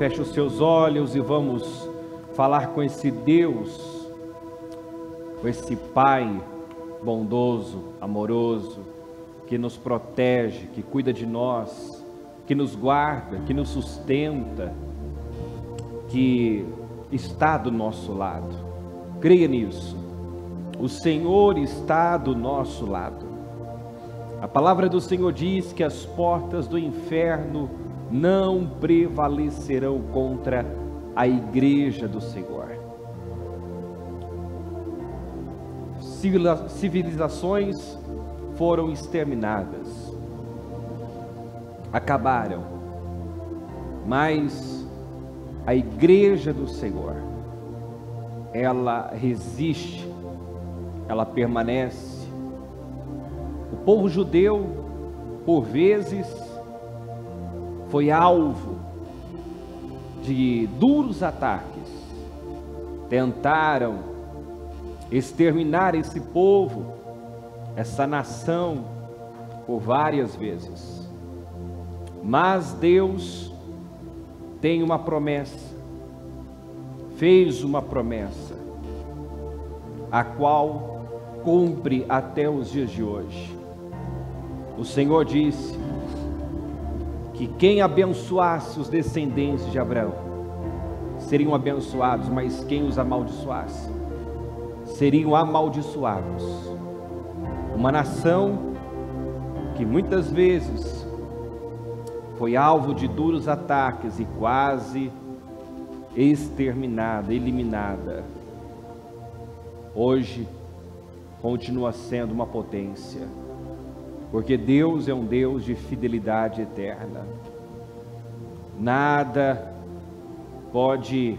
feche os seus olhos e vamos falar com esse Deus, com esse Pai bondoso, amoroso, que nos protege, que cuida de nós, que nos guarda, que nos sustenta, que está do nosso lado. Creia nisso. O Senhor está do nosso lado. A palavra do Senhor diz que as portas do inferno não prevalecerão contra a igreja do Senhor. Civilizações foram exterminadas, acabaram, mas a igreja do Senhor, ela resiste, ela permanece. O povo judeu, por vezes, foi alvo de duros ataques. Tentaram exterminar esse povo, essa nação, por várias vezes. Mas Deus tem uma promessa, fez uma promessa, a qual cumpre até os dias de hoje. O Senhor disse que quem abençoasse os descendentes de Abraão seriam abençoados, mas quem os amaldiçoasse seriam amaldiçoados. Uma nação que muitas vezes foi alvo de duros ataques e quase exterminada, eliminada, hoje continua sendo uma potência, porque Deus é um Deus de fidelidade eterna. Nada pode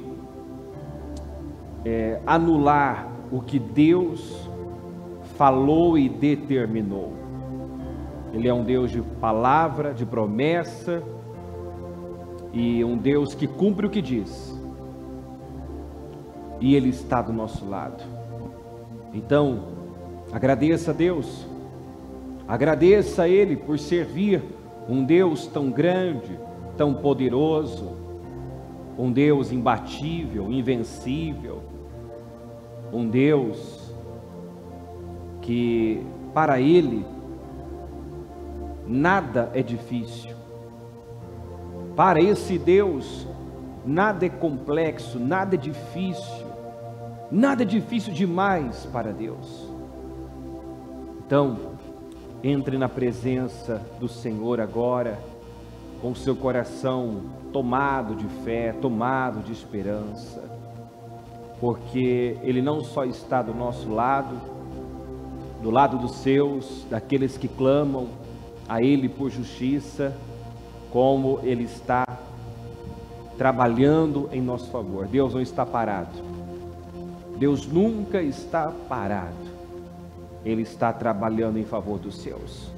anular o que Deus falou e determinou. Ele é um Deus de palavra, de promessa, e um Deus que cumpre o que diz, e Ele está do nosso lado. Então, agradeça a Deus, agradeça a Ele por servir um Deus tão grande, tão poderoso, um Deus imbatível, invencível, um Deus que para Ele nada é difícil. Para esse Deus nada é complexo, nada é difícil demais para Deus. Então, entre na presença do Senhor agora, com o seu coração tomado de fé, tomado de esperança, porque Ele não só está do nosso lado, do lado dos seus, daqueles que clamam a Ele por justiça, como Ele está trabalhando em nosso favor. Deus não está parado, Deus nunca está parado, Ele está trabalhando em favor dos seus.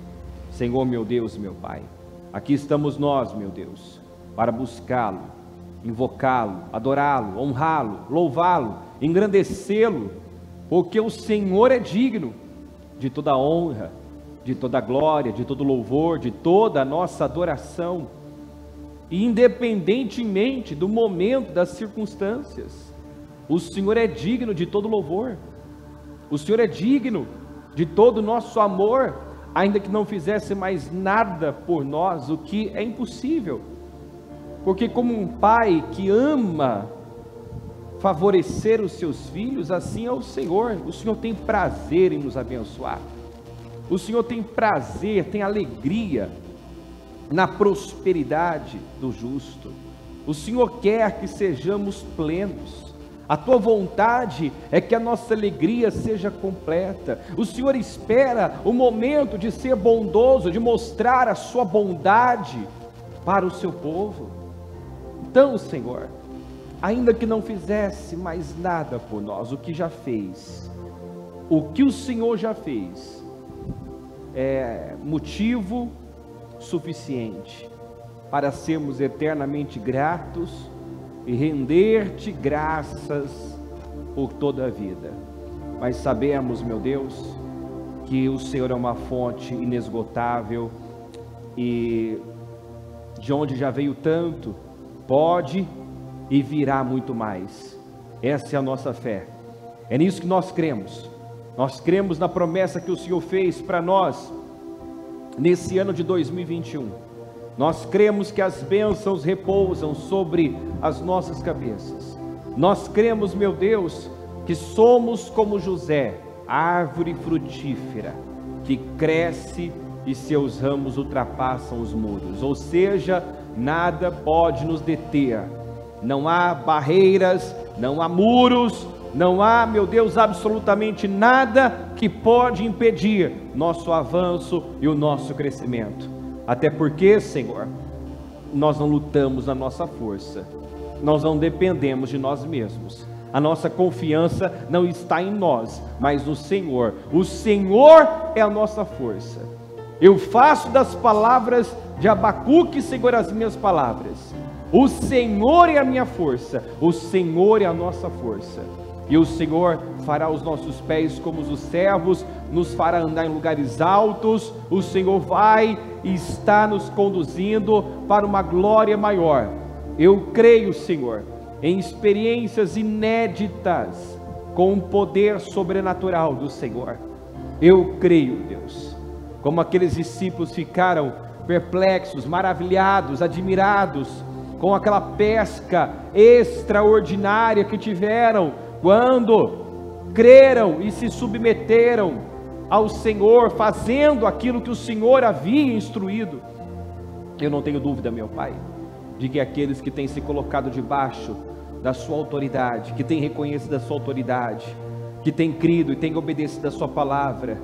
Senhor, meu Deus, meu Pai, aqui estamos nós, meu Deus, para buscá-lo, invocá-lo, adorá-lo, honrá-lo, louvá-lo, engrandecê-lo, porque o Senhor é digno de toda honra, de toda glória, de todo louvor, de toda a nossa adoração, e independentemente do momento, das circunstâncias, o Senhor é digno de todo louvor, o Senhor é digno de todo o nosso amor, ainda que não fizesse mais nada por nós, o que é impossível, porque como um pai que ama favorecer os seus filhos, assim é o Senhor tem prazer em nos abençoar, o Senhor tem prazer, tem alegria na prosperidade do justo, o Senhor quer que sejamos plenos, a tua vontade é que a nossa alegria seja completa, o Senhor espera o momento de ser bondoso, de mostrar a sua bondade para o seu povo. Então, Senhor, ainda que não fizesse mais nada por nós, o que já fez, o que o Senhor já fez, é motivo suficiente para sermos eternamente gratos e render-te graças por toda a vida. Mas sabemos, meu Deus, que o Senhor é uma fonte inesgotável, e de onde já veio tanto pode e virá muito mais. Essa é a nossa fé, é nisso que nós cremos. Nós cremos na promessa que o Senhor fez para nós nesse ano de 2021. Nós cremos que as bênçãos repousam sobre as nossas cabeças. Nós cremos, meu Deus, que somos como José, árvore frutífera, que cresce e seus ramos ultrapassam os muros. Ou seja, nada pode nos deter. Não há barreiras, não há muros, não há, meu Deus, absolutamente nada que pode impedir nosso avanço e o nosso crescimento. Até porque, Senhor, nós não lutamos na nossa força, nós não dependemos de nós mesmos. A nossa confiança não está em nós, mas no Senhor. O Senhor é a nossa força. Eu faço das palavras de Abacuque, Senhor, as minhas palavras. O Senhor é a minha força, o Senhor é a nossa força. E o Senhor fará os nossos pés como os dos servos, nos fará andar em lugares altos. O Senhor vai e está nos conduzindo para uma glória maior. Eu creio, Senhor, em experiências inéditas com o poder sobrenatural do Senhor. Eu creio, Deus, como aqueles discípulos ficaram perplexos, maravilhados, admirados com aquela pesca extraordinária que tiveram quando creram e se submeteram ao Senhor, fazendo aquilo que o Senhor havia instruído. Eu não tenho dúvida, meu Pai, de que aqueles que têm se colocado debaixo da sua autoridade, que têm reconhecido a sua autoridade, que têm crido e têm obedecido a sua palavra,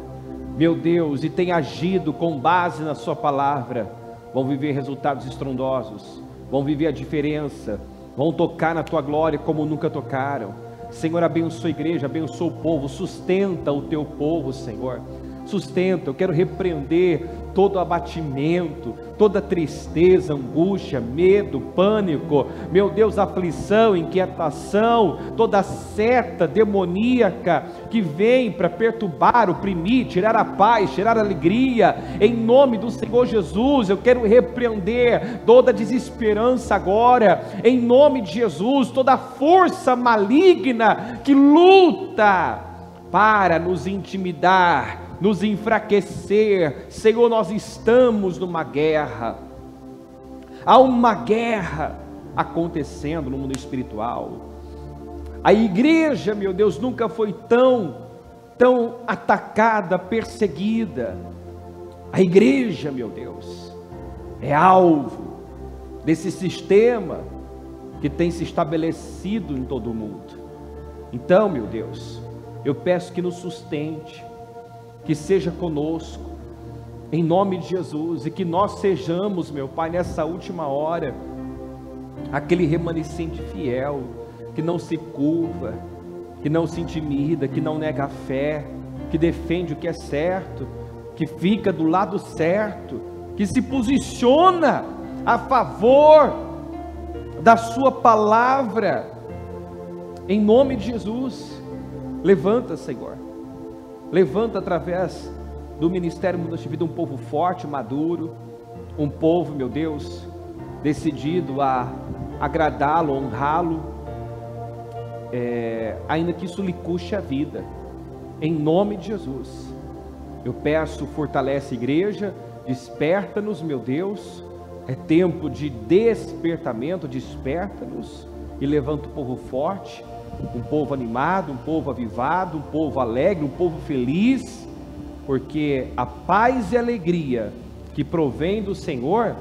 meu Deus, e têm agido com base na sua palavra, vão viver resultados estrondosos, vão viver a diferença, vão tocar na tua glória como nunca tocaram. Senhor, abençoa a igreja, abençoa o povo, sustenta o teu povo, Senhor, sustenta. Eu quero repreender todo abatimento, toda tristeza, angústia, medo, pânico, meu Deus, aflição, inquietação, toda seta demoníaca que vem para perturbar, oprimir, tirar a paz, tirar a alegria. Em nome do Senhor Jesus, eu quero repreender toda desesperança agora, em nome de Jesus, toda força maligna que luta para nos intimidar, nos enfraquecer. Senhor, nós estamos numa guerra, há uma guerra acontecendo no mundo espiritual. A igreja, meu Deus, nunca foi tão atacada, perseguida. A igreja, meu Deus, é alvo desse sistema que tem se estabelecido em todo o mundo. Então, meu Deus, eu peço que nos sustente, que seja conosco, em nome de Jesus, e que nós sejamos, meu Pai, nessa última hora, aquele remanescente fiel, que não se curva, que não se intimida, que não nega a fé, que defende o que é certo, que fica do lado certo, que se posiciona a favor da sua palavra, em nome de Jesus. Levanta, Senhor, levanta através do Ministério Mudança de Vida um povo forte, maduro, um povo, meu Deus, decidido a agradá-lo, honrá-lo, ainda que isso lhe custe a vida, em nome de Jesus. Eu peço, fortalece a igreja, desperta-nos, meu Deus, é tempo de despertamento, desperta-nos e levanta o povo forte, um povo animado, um povo avivado, um povo alegre, um povo feliz, porque a paz e a alegria que provém do Senhor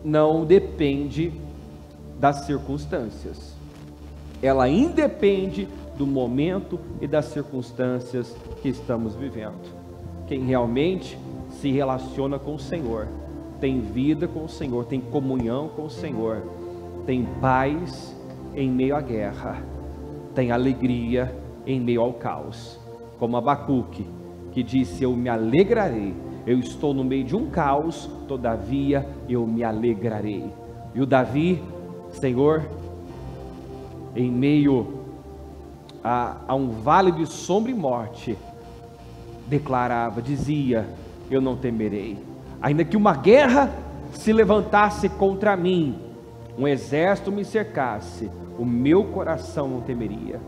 não depende das circunstâncias, ela independe do momento e das circunstâncias que estamos vivendo. Quem realmente se relaciona com o Senhor, tem vida com o Senhor, tem comunhão com o Senhor, tem paz em meio à guerra, tem alegria em meio ao caos, como Abacuque, que disse: eu me alegrarei, eu estou no meio de um caos, todavia eu me alegrarei. E o Davi, Senhor, em meio a um vale de sombra e morte, declarava, dizia: eu não temerei, ainda que uma guerra se levantasse contra mim, um exército me cercasse, o meu coração não temeria.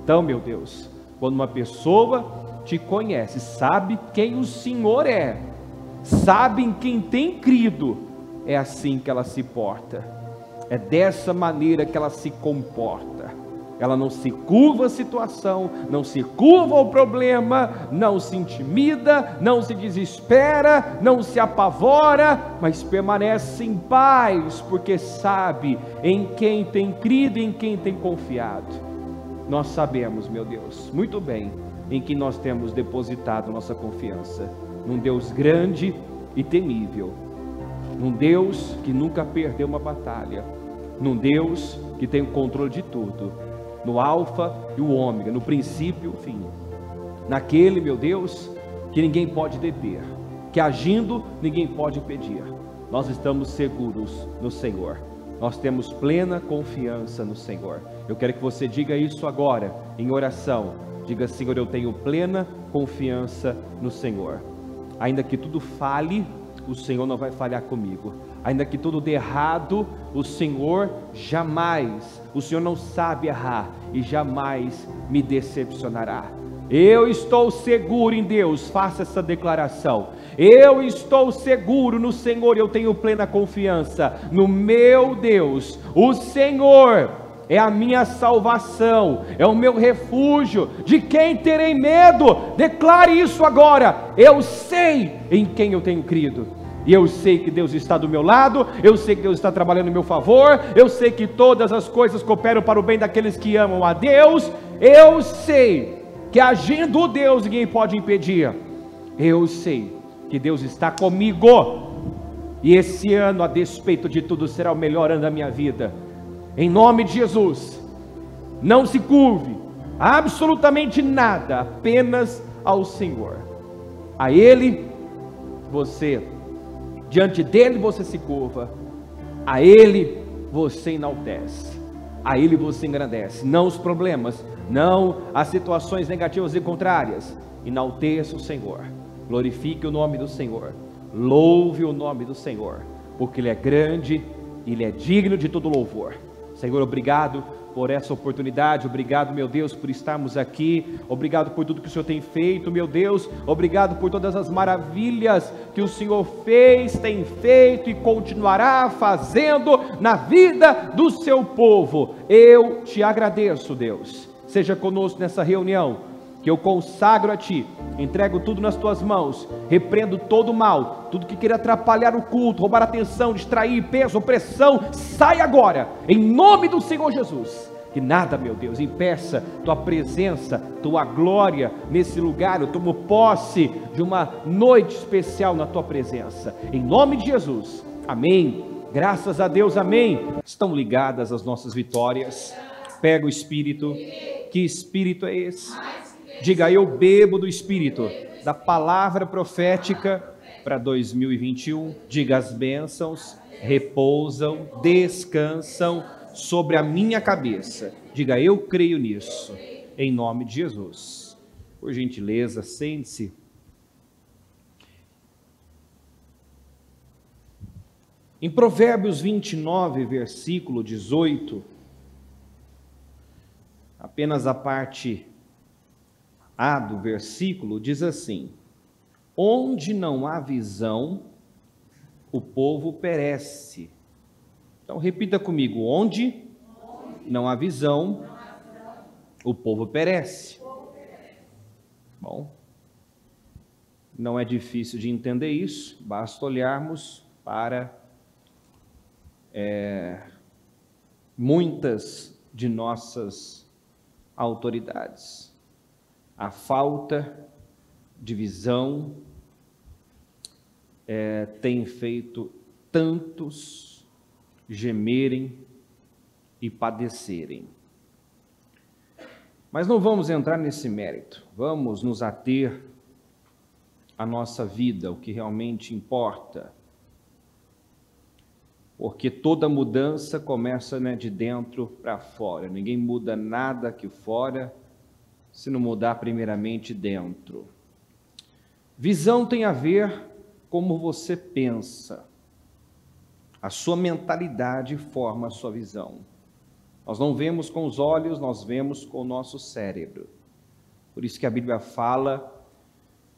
Então, meu Deus, quando uma pessoa te conhece, sabe quem o Senhor é, sabe em quem tem crido, é assim que ela se porta, é dessa maneira que ela se comporta. Ela não se curva à situação, não se curva ao problema, não se intimida, não se desespera, não se apavora, mas permanece em paz, porque sabe em quem tem crido e em quem tem confiado. Nós sabemos, meu Deus, muito bem em que nós temos depositado nossa confiança, num Deus grande e temível, num Deus que nunca perdeu uma batalha, num Deus que tem o controle de tudo, no alfa e o ômega, no princípio e o fim, naquele, meu Deus, que ninguém pode deter, que agindo ninguém pode impedir. Nós estamos seguros no Senhor, nós temos plena confiança no Senhor. Eu quero que você diga isso agora, em oração. Diga: Senhor, eu tenho plena confiança no Senhor. Ainda que tudo falhe, o Senhor não vai falhar comigo. Ainda que tudo dê errado, o Senhor não sabe errar e jamais me decepcionará. Eu estou seguro em Deus, faça essa declaração. Eu estou seguro no Senhor, eu tenho plena confiança no meu Deus. O Senhor é a minha salvação, é o meu refúgio. De quem terei medo? Declare isso agora. Eu sei em quem eu tenho crido. E eu sei que Deus está do meu lado, eu sei que Deus está trabalhando em meu favor, eu sei que todas as coisas cooperam para o bem daqueles que amam a Deus, eu sei que agindo Deus ninguém pode impedir, eu sei que Deus está comigo, e esse ano, a despeito de tudo, será o melhor ano da minha vida, em nome de Jesus. Não se curve a absolutamente nada, apenas ao Senhor, a Ele diante dele você se curva, a Ele você enaltece, a Ele você engrandece, não os problemas, não as situações negativas e contrárias. Enalteça o Senhor, glorifique o nome do Senhor, louve o nome do Senhor, porque Ele é grande, Ele é digno de todo louvor. Senhor, obrigado por essa oportunidade, obrigado, meu Deus, por estarmos aqui, obrigado por tudo que o Senhor tem feito, meu Deus, obrigado por todas as maravilhas que o Senhor fez, tem feito e continuará fazendo na vida do seu povo. Eu te agradeço, Deus, seja conosco nessa reunião, que eu consagro a Ti, entrego tudo nas Tuas mãos, repreendo todo o mal, tudo que queira atrapalhar o culto, roubar a atenção, distrair, peso, opressão, sai agora, em nome do Senhor Jesus. Que nada, meu Deus, impeça Tua presença, Tua glória nesse lugar. Eu tomo posse de uma noite especial na Tua presença, em nome de Jesus, amém, graças a Deus, amém. Estão ligadas as nossas vitórias, pega o Espírito. Que Espírito é esse? Diga: eu bebo do Espírito, da palavra profética para 2021. Diga: as bênçãos repousam, descansam sobre a minha cabeça. Diga: eu creio nisso, em nome de Jesus. Por gentileza, sente-se. Em Provérbios 29, versículo 18, apenas a parte A do versículo diz assim: onde não há visão, o povo perece. Então repita comigo: onde não há visão, o povo perece. Bom, não é difícil de entender isso, basta olharmos para muitas de nossas autoridades. A falta de visão tem feito tantos gemerem e padecerem. Mas não vamos entrar nesse mérito, vamos nos ater à nossa vida, o que realmente importa, porque toda mudança começa de dentro para fora. Ninguém muda nada aqui fora se não mudar primeiramente dentro. Visão tem a ver como você pensa. A sua mentalidade forma a sua visão. Nós não vemos com os olhos, nós vemos com o nosso cérebro. Por isso que a Bíblia fala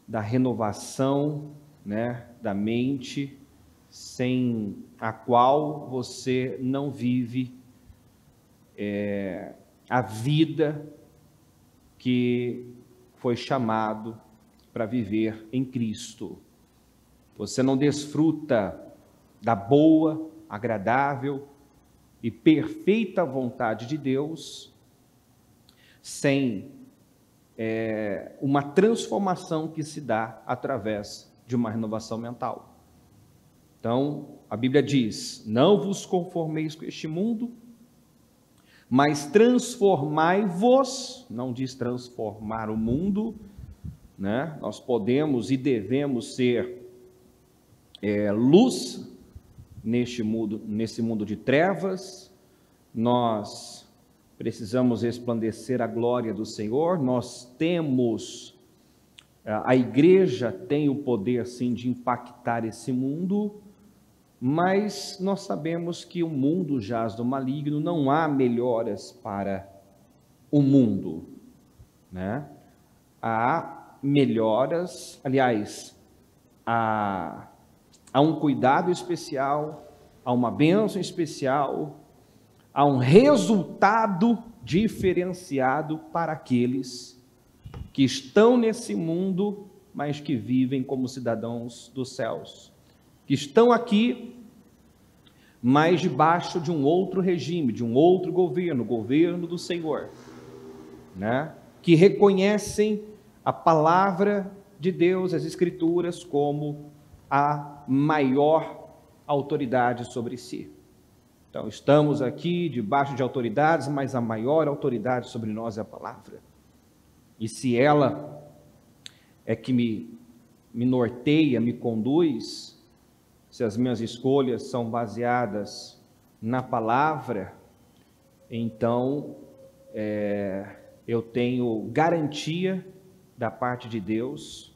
da renovação, né, da mente, sem a qual você não vive a vida que foi chamado para viver em Cristo. Você não desfruta da boa, agradável e perfeita vontade de Deus sem uma transformação que se dá através de uma renovação mental. Então, a Bíblia diz: não vos conformeis com este mundo, mas transformai-vos, não diz transformar o mundo, né? Nós podemos e devemos ser luz nesse mundo de trevas. Nós precisamos resplandecer a glória do Senhor. Nós temos, a igreja tem o poder sim de impactar esse mundo, mas nós sabemos que o mundo jaz do maligno, não há melhoras para o mundo, né? Há melhoras, aliás, há um cuidado especial, há uma bênção especial, há um resultado diferenciado para aqueles que estão nesse mundo, mas que vivem como cidadãos dos céus, que estão aqui, mas debaixo de um outro regime, de um outro governo, o governo do Senhor, né? Que reconhecem a palavra de Deus, as Escrituras, como a maior autoridade sobre si. Então, estamos aqui debaixo de autoridades, mas a maior autoridade sobre nós é a palavra. E se ela é que me norteia, me conduz, se as minhas escolhas são baseadas na palavra, então eu tenho garantia da parte de Deus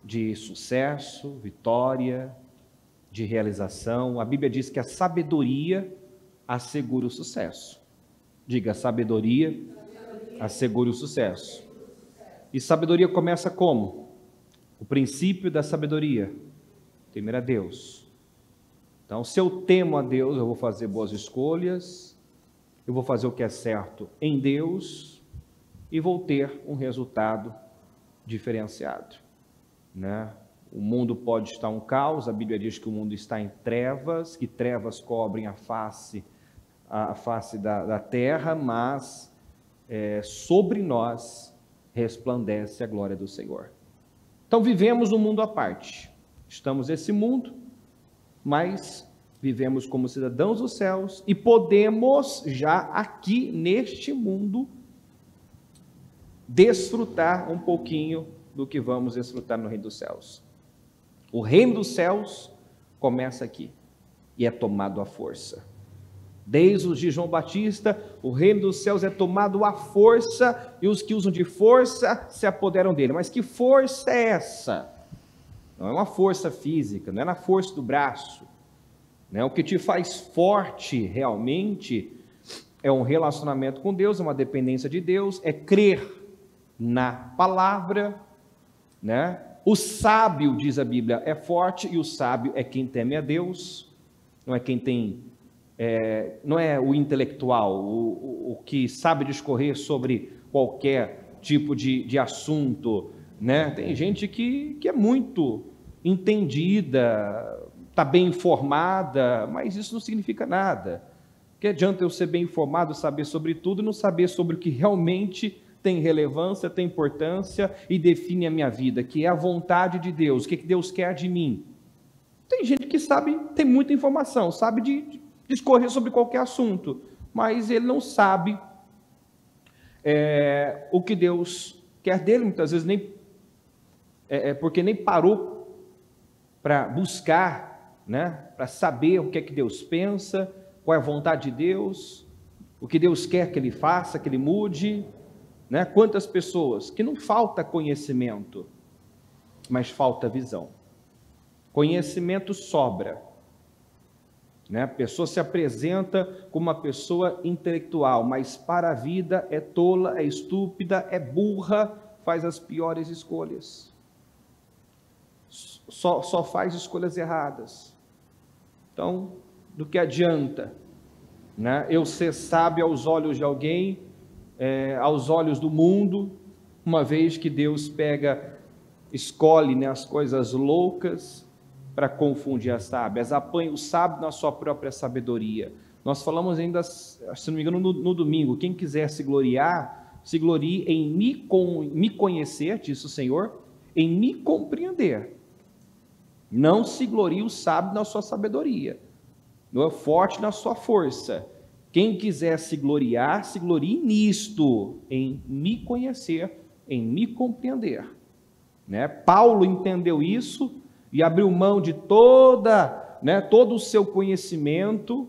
de sucesso, vitória, de realização. A Bíblia diz que a sabedoria assegura o sucesso. Diga, sabedoria assegura o sucesso. E sabedoria começa como? O princípio da sabedoria: temer a Deus. Então, se eu temo a Deus, eu vou fazer boas escolhas, eu vou fazer o que é certo em Deus e vou ter um resultado diferenciado, né? O mundo pode estar um caos, a Bíblia diz que o mundo está em trevas, que trevas cobrem a face da terra, mas sobre nós resplandece a glória do Senhor. Então vivemos um mundo à parte, estamos nesse mundo, mas vivemos como cidadãos dos céus e podemos já aqui neste mundo desfrutar um pouquinho do que vamos desfrutar no reino dos céus. O reino dos céus começa aqui e é tomado à força. Desde os de João Batista, o reino dos céus é tomado à força e os que usam de força se apoderam dele. Mas que força é essa? Não é uma força física, não é na força do braço, né? O que te faz forte realmente é um relacionamento com Deus, é uma dependência de Deus, é crer na palavra, né? O sábio, diz a Bíblia, é forte, e o sábio é quem teme a Deus, não é quem tem, não é o intelectual, o que sabe discorrer sobre qualquer tipo de assunto, né? Tem gente que é muito entendida, está bem informada, mas isso não significa nada. Que adianta eu ser bem informado, saber sobre tudo, e não saber sobre o que realmente tem relevância, tem importância e define a minha vida, que é a vontade de Deus, o que Deus quer de mim. Tem gente que sabe, tem muita informação, sabe de discorrer sobre qualquer assunto, mas ele não sabe o que Deus quer dele, muitas vezes porque nem parou para buscar, né, para saber o que é que Deus pensa, qual é a vontade de Deus, o que Deus quer que ele faça, que ele mude, né? Quantas pessoas que não falta conhecimento, mas falta visão. Conhecimento sobra, né? A pessoa se apresenta como uma pessoa intelectual, mas para a vida é tola, é estúpida, é burra, faz as piores escolhas. Só faz escolhas erradas. Então, do que adianta, né, eu ser sábio aos olhos de alguém, aos olhos do mundo, uma vez que Deus escolhe, né, as coisas loucas para confundir as sábias, apanha o sábio na sua própria sabedoria. Nós falamos ainda, se não me engano, no domingo, quem quiser se gloriar, se glorie em me conhecer, disse o Senhor, em me compreender. Não se glorie o sábio na sua sabedoria, não é forte na sua força. Quem quiser se gloriar, se glorie nisto, em me conhecer, em me compreender. Né? Paulo entendeu isso e abriu mão de todo o seu conhecimento.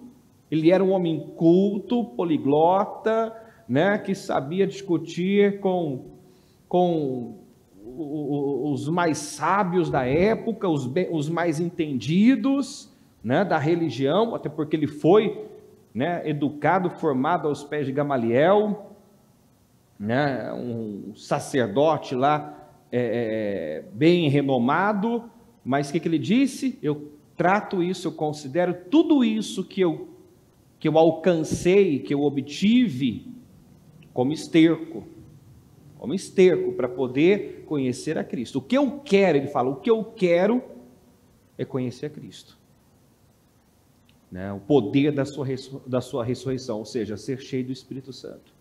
Ele era um homem culto, poliglota, né, que sabia discutir com os mais sábios da época, os mais entendidos, né, da religião, até porque ele foi, né, educado, formado aos pés de Gamaliel, né, um sacerdote lá, bem renomado, mas o que ele disse? Eu trato isso, eu considero tudo isso que eu alcancei, que eu obtive, como esterco para poder conhecer a Cristo. O que eu quero, ele fala, o que eu quero é conhecer a Cristo. Né? O poder da sua ressurreição, ou seja, ser cheio do Espírito Santo.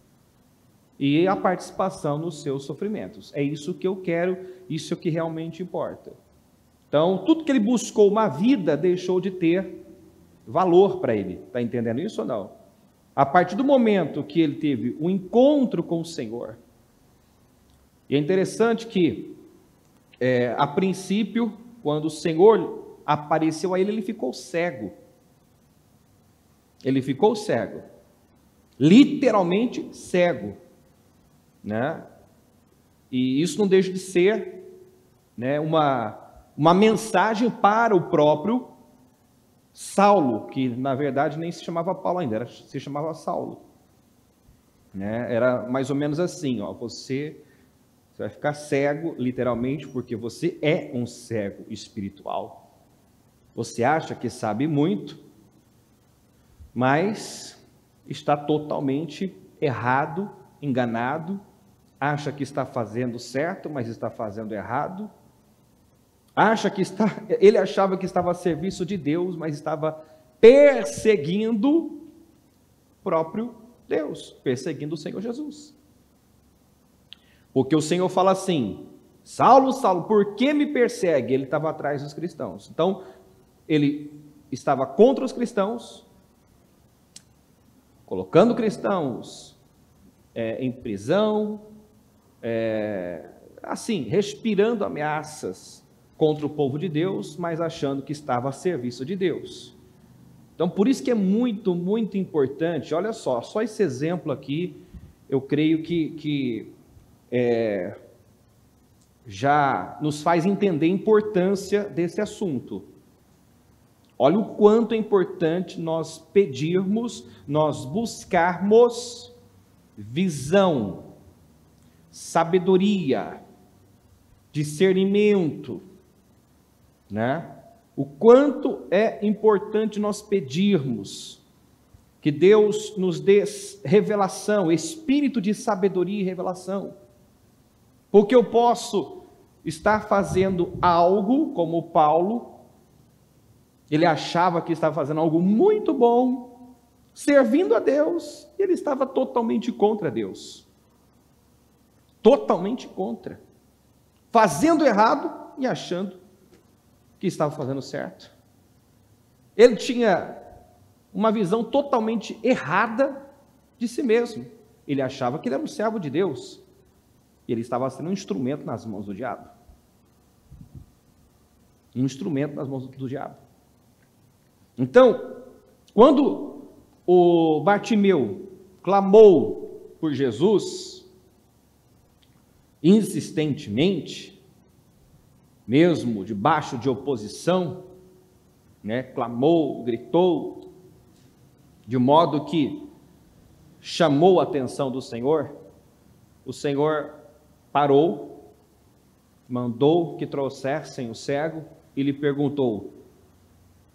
E a participação nos seus sofrimentos. É isso que eu quero, isso é o que realmente importa. Então, tudo que ele buscou uma vida deixou de ter valor para ele. Está entendendo isso ou não? A partir do momento que ele teve um encontro com o Senhor, e é interessante que, a princípio, quando o Senhor apareceu a ele, ele ficou cego. Ele ficou cego. Literalmente cego. Né? E isso não deixa de ser, né, uma mensagem para o próprio Saulo, que na verdade nem se chamava Paulo ainda, se chamava Saulo. Né? Era mais ou menos assim, ó, você vai ficar cego, literalmente, porque você é um cego espiritual. Você acha que sabe muito, mas está totalmente errado, enganado, acha que está fazendo certo, mas está fazendo errado. Ele achava que estava a serviço de Deus, mas estava perseguindo o próprio Deus, perseguindo o Senhor Jesus. Porque o Senhor fala assim, Saulo, Saulo, por que me persegue? Ele estava atrás dos cristãos. Então, ele estava contra os cristãos, colocando cristãos em prisão, assim, respirando ameaças contra o povo de Deus, mas achando que estava a serviço de Deus. Então, por isso que é muito, muito importante, olha só esse exemplo aqui, eu creio que já nos faz entender a importância desse assunto. Olha o quanto é importante nós pedirmos, nós buscarmos visão, sabedoria, discernimento, né? O quanto é importante nós pedirmos que Deus nos dê revelação, espírito de sabedoria e revelação. Porque eu posso estar fazendo algo, como Paulo, ele achava que estava fazendo algo muito bom, servindo a Deus, e ele estava totalmente contra Deus. Totalmente contra. Fazendo errado e achando que estava fazendo certo. Ele tinha uma visão totalmente errada de si mesmo. Ele achava que ele era um servo de Deus. E ele estava sendo um instrumento nas mãos do diabo. Um instrumento nas mãos do diabo. Então, quando o Bartimeu clamou por Jesus, insistentemente, mesmo debaixo de oposição, né, clamou, gritou, de modo que chamou a atenção do Senhor, o Senhor parou, mandou que trouxessem o cego e lhe perguntou: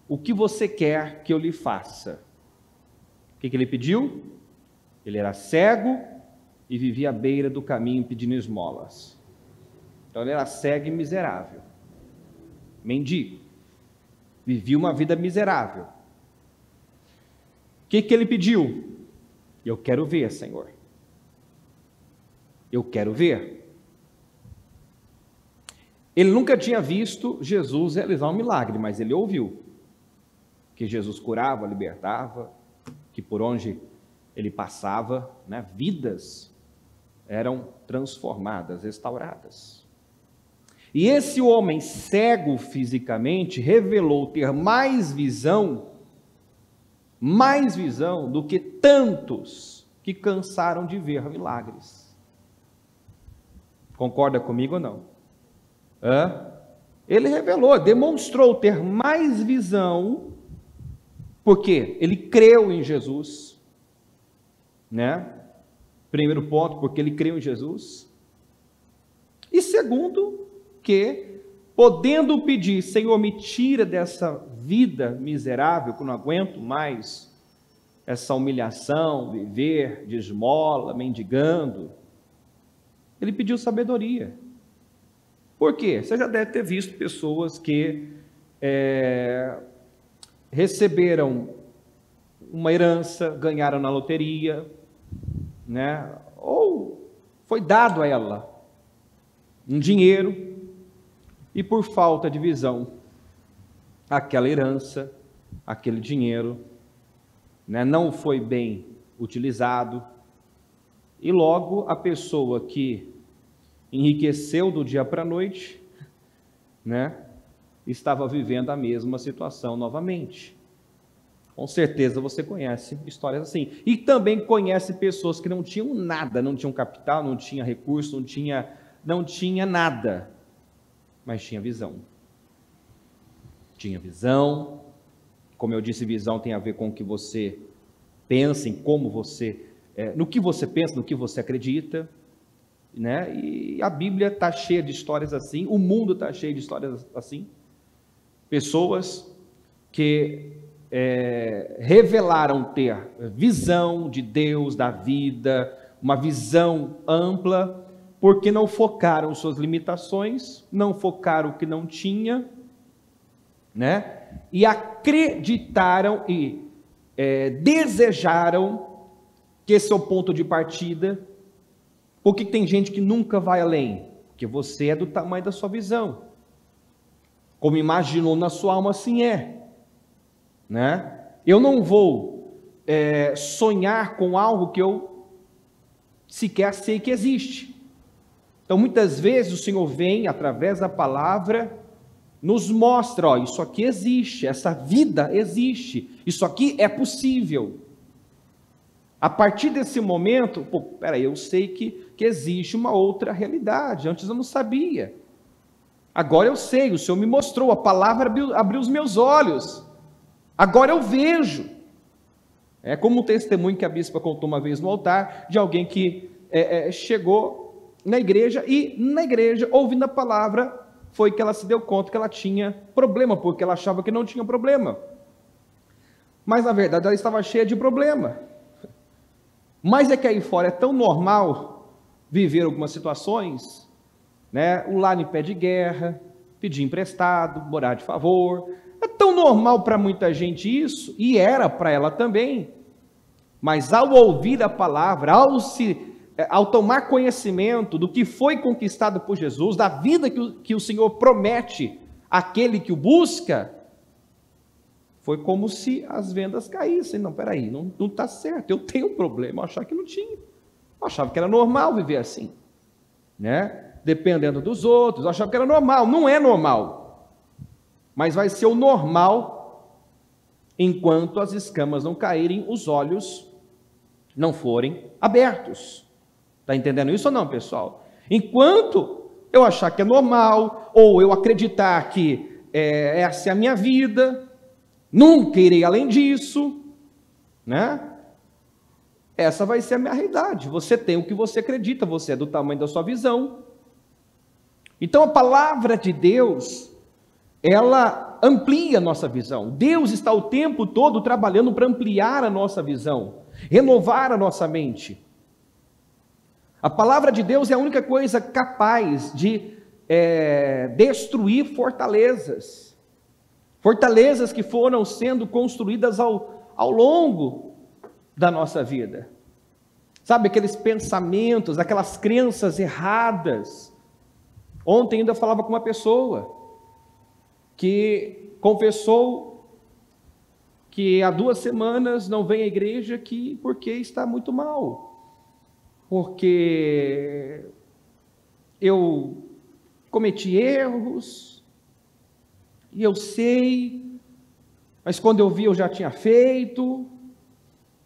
o que você quer que eu lhe faça? O que ele pediu? Ele era cego e vivia à beira do caminho pedindo esmolas. Então ele era cego e miserável, mendigo, vivia uma vida miserável. O que ele pediu? Eu quero ver, Senhor. Eu quero ver. Ele nunca tinha visto Jesus realizar um milagre, mas ele ouviu que Jesus curava, libertava, que por onde ele passava, né, vidas eram transformadas, restauradas. E esse homem cego fisicamente revelou ter mais visão do que tantos que cansaram de ver milagres. Concorda comigo ou não? Ele revelou, demonstrou ter mais visão, porque ele creu em Jesus, né? Primeiro ponto, porque ele creu em Jesus. E segundo, que podendo pedir: Senhor, me tira dessa vida miserável, que eu não aguento mais essa humilhação, viver de esmola, mendigando. Ele pediu sabedoria. Por quê? Você já deve ter visto pessoas que receberam uma herança, ganharam na loteria, né? Ou foi dado a ela um dinheiro, e por falta de visão, aquela herança, aquele dinheiro, né, não foi bem utilizado, e logo a pessoa que enriqueceu do dia para a noite, né, estava vivendo a mesma situação novamente. Com certeza você conhece histórias assim. E também conhece pessoas que não tinham nada, não tinham capital, não tinha recurso, não tinha nada, mas tinha visão. Tinha visão. Como eu disse, visão tem a ver com o que você pensa, em como você, no que você pensa, no que você acredita, né? E a Bíblia está cheia de histórias assim, o mundo está cheio de histórias assim. Pessoas que revelaram ter visão de Deus, da vida, uma visão ampla, porque não focaram suas limitações, não focaram o que não tinha, né? E acreditaram e desejaram que esse é o ponto de partida. Por que tem gente que nunca vai além? Porque você é do tamanho da sua visão. Como imaginou na sua alma, assim é. Né? Eu não vou sonhar com algo que eu sequer sei que existe. Então muitas vezes o Senhor vem através da palavra, nos mostra: ó, isso aqui existe, essa vida existe, isso aqui é possível. A partir desse momento, peraí, eu sei que existe uma outra realidade, antes eu não sabia, agora eu sei, o Senhor me mostrou, a palavra abriu os meus olhos. Agora eu vejo. É como um testemunho que a bispa contou uma vez no altar, de alguém que chegou na igreja, e na igreja, ouvindo a palavra, foi que ela se deu conta que ela tinha problema, porque ela achava que não tinha problema. Mas na verdade ela estava cheia de problema. Mas é que aí fora é tão normal viver algumas situações, né? O lar em pé de guerra, pedir emprestado, morar de favor. É tão normal para muita gente isso, e era para ela também, mas ao ouvir a palavra, ao tomar conhecimento do que foi conquistado por Jesus, da vida que o Senhor promete àquele que o busca, foi como se as vendas caíssem. Não, peraí, não está certo, eu tenho um problema. Eu achava que não tinha, eu achava que era normal viver assim, né? Dependendo dos outros, eu achava que era normal. Não é normal, mas vai ser o normal enquanto as escamas não caírem, os olhos não forem abertos. Está entendendo isso ou não, pessoal? Enquanto eu achar que é normal, ou eu acreditar que essa é a minha vida, nunca irei além disso, né? Essa vai ser a minha realidade. Você tem o que você acredita, você é do tamanho da sua visão. Então a palavra de Deus, ela amplia a nossa visão. Deus está o tempo todo trabalhando para ampliar a nossa visão, renovar a nossa mente. A palavra de Deus é a única coisa capaz de destruir fortalezas. Fortalezas que foram sendo construídas ao longo da nossa vida. Sabe, aqueles pensamentos, aquelas crenças erradas. Ontem ainda falava com uma pessoa que confessou que há 2 semanas não vem à igreja porque está muito mal. Porque eu cometi erros, e eu sei, mas quando eu vi eu já tinha feito,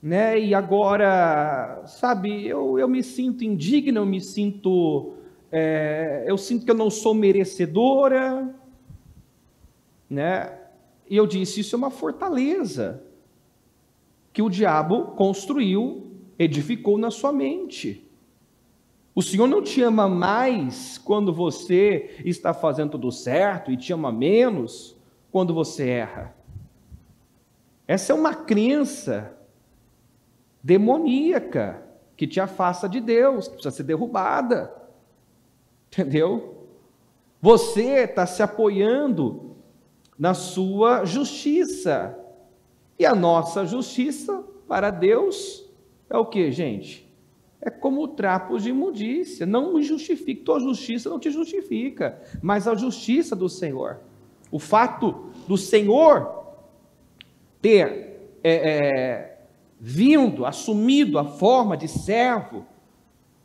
né? E agora, sabe, eu me sinto indigna, eu sinto que eu não sou merecedora, né? E eu disse, isso é uma fortaleza que o diabo construiu, edificou na sua mente. O Senhor não te ama mais quando você está fazendo tudo certo, e te ama menos quando você erra. Essa é uma crença demoníaca que te afasta de Deus, que precisa ser derrubada. Entendeu? Você está se apoiando na sua justiça. E a nossa justiça para Deus é o que, gente? É como trapos de imundícia. Não me justifique. Tua justiça não te justifica, mas a justiça do Senhor. O fato do Senhor ter vindo, assumido a forma de servo,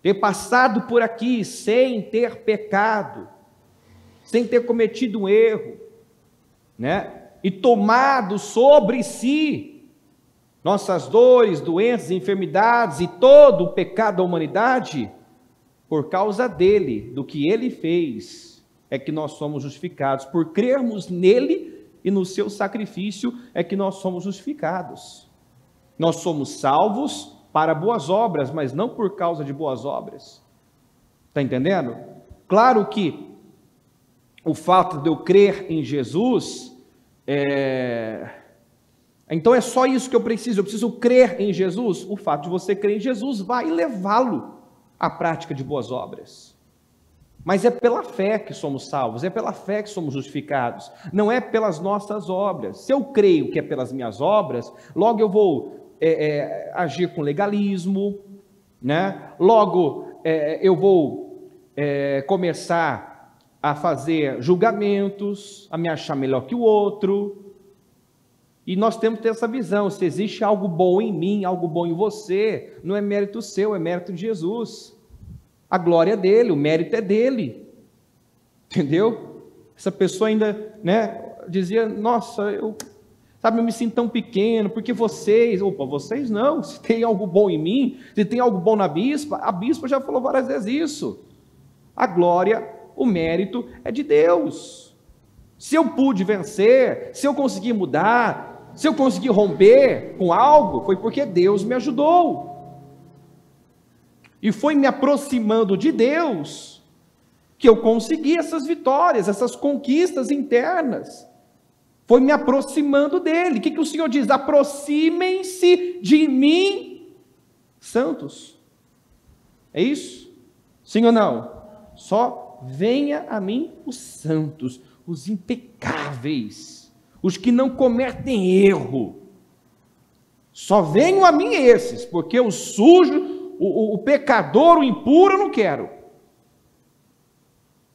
ter passado por aqui sem ter pecado, sem ter cometido um erro, né? E tomado sobre si nossas dores, doenças, enfermidades e todo o pecado da humanidade, por causa dele, do que ele fez, é que nós somos justificados. Por crermos nele e no seu sacrifício é que nós somos justificados. Nós somos salvos para boas obras, mas não por causa de boas obras. Está entendendo? Claro que o fato de eu crer em Jesus, então é só isso que eu preciso crer em Jesus. O fato de você crer em Jesus vai levá-lo à prática de boas obras. Mas é pela fé que somos salvos, é pela fé que somos justificados, não é pelas nossas obras. Se eu creio que é pelas minhas obras, logo eu vou agir com legalismo, né? Logo eu vou começar a fazer julgamentos, a me achar melhor que o outro. E nós temos que ter essa visão: se existe algo bom em mim, algo bom em você, não é mérito seu, é mérito de Jesus. A glória é dele, o mérito é dele. Entendeu? Essa pessoa ainda, né, dizia, nossa, eu me sinto tão pequeno, porque vocês não, se tem algo bom em mim, se tem algo bom na bispa, a bispa já falou várias vezes isso. A glória, o mérito é de Deus. Se eu pude vencer, se eu consegui mudar, se eu consegui romper com algo, foi porque Deus me ajudou. E foi me aproximando de Deus que eu consegui essas vitórias, essas conquistas internas. Foi me aproximando dele. O que o Senhor diz? Aproximem-se de mim, santos. É isso? Sim ou não? Só venha a mim os santos, os impecáveis, os que não cometem erro. Só venham a mim esses, porque o sujo, o pecador, o impuro, eu não quero.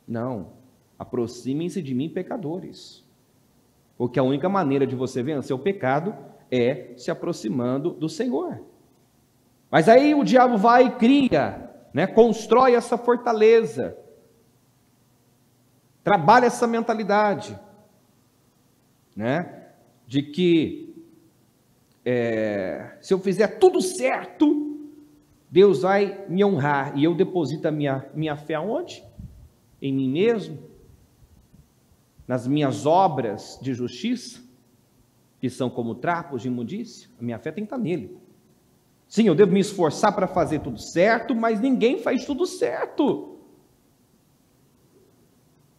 Não, aproximem-se de mim, pecadores. Porque a única maneira de você vencer o pecado é se aproximando do Senhor. Mas aí o diabo vai e cria, né, constrói essa fortaleza, trabalha essa mentalidade, né, de que se eu fizer tudo certo, Deus vai me honrar, e eu deposito a minha fé aonde? Em mim mesmo? Nas minhas obras de justiça? que são como trapos de imundícia? A minha fé tem que estar nele. Sim, eu devo me esforçar para fazer tudo certo, mas ninguém faz tudo certo.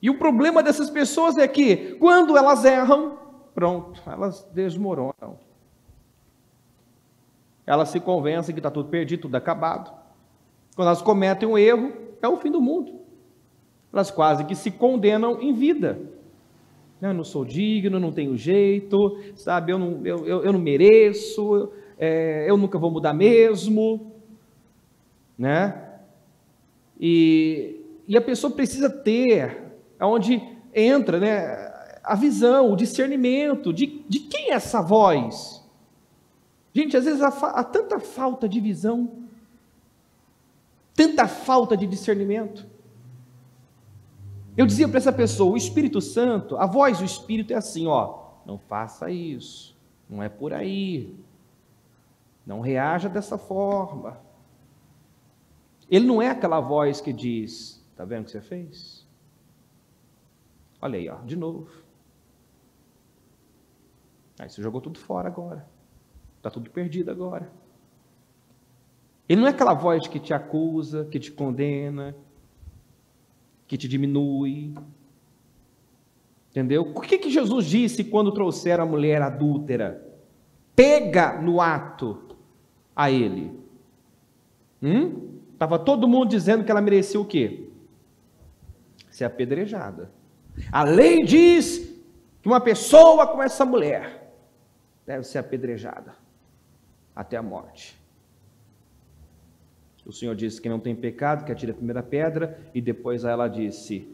E o problema dessas pessoas é que, quando elas erram, pronto, elas desmoronam. Elas se convencem que está tudo perdido, tudo acabado. Quando elas cometem um erro, é o fim do mundo. Elas quase que se condenam em vida. Eu não sou digno, não tenho jeito, sabe? Eu não mereço, eu nunca vou mudar mesmo, né? E a pessoa precisa ter, onde entra, né, a visão, o discernimento de quem é essa voz. Gente, às vezes há tanta falta de visão, tanta falta de discernimento. Eu dizia para essa pessoa, o Espírito Santo, a voz do Espírito é assim, ó, não faça isso, não é por aí, não reaja dessa forma. Ele não é aquela voz que diz, tá vendo o que você fez? Olha aí, ó, de novo. Aí você jogou tudo fora agora, está tudo perdido agora. Ele não é aquela voz que te acusa, que te condena, que te diminui. Entendeu? O que Jesus disse quando trouxeram a mulher adúltera? Pega no ato a ele. Estava todo mundo dizendo que ela merecia o quê? Ser apedrejada. A lei diz que uma pessoa como essa mulher deve ser apedrejada até a morte. O Senhor disse que não tem pecado, que atire a primeira pedra, e depois ela disse,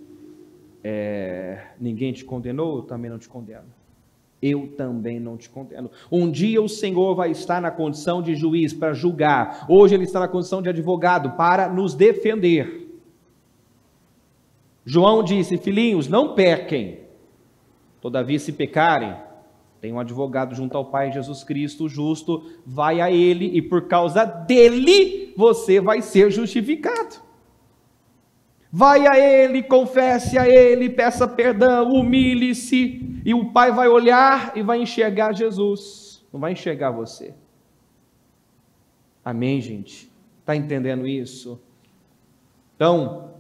ninguém te condenou, eu também não te condeno. Eu também não te condeno. Um dia o Senhor vai estar na condição de juiz para julgar. Hoje Ele está na condição de advogado para nos defender. João disse, filhinhos, não pequem. Todavia, se pecarem, tem um advogado junto ao Pai, Jesus Cristo, o justo, vai a Ele, e por causa dEle, você vai ser justificado. Vai a Ele, confesse a Ele, peça perdão, humilhe-se, e o Pai vai olhar e vai enxergar Jesus, não vai enxergar você. Amém, gente? Está entendendo isso? Então,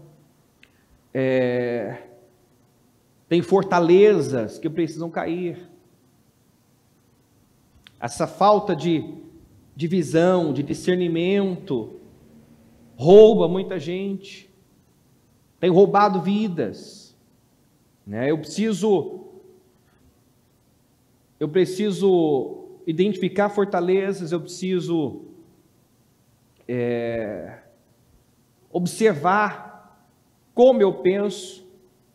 tem fortalezas que precisam cair. Essa falta de visão, de discernimento, rouba muita gente, tem roubado vidas, né? Eu preciso identificar fortalezas, eu preciso observar como eu penso,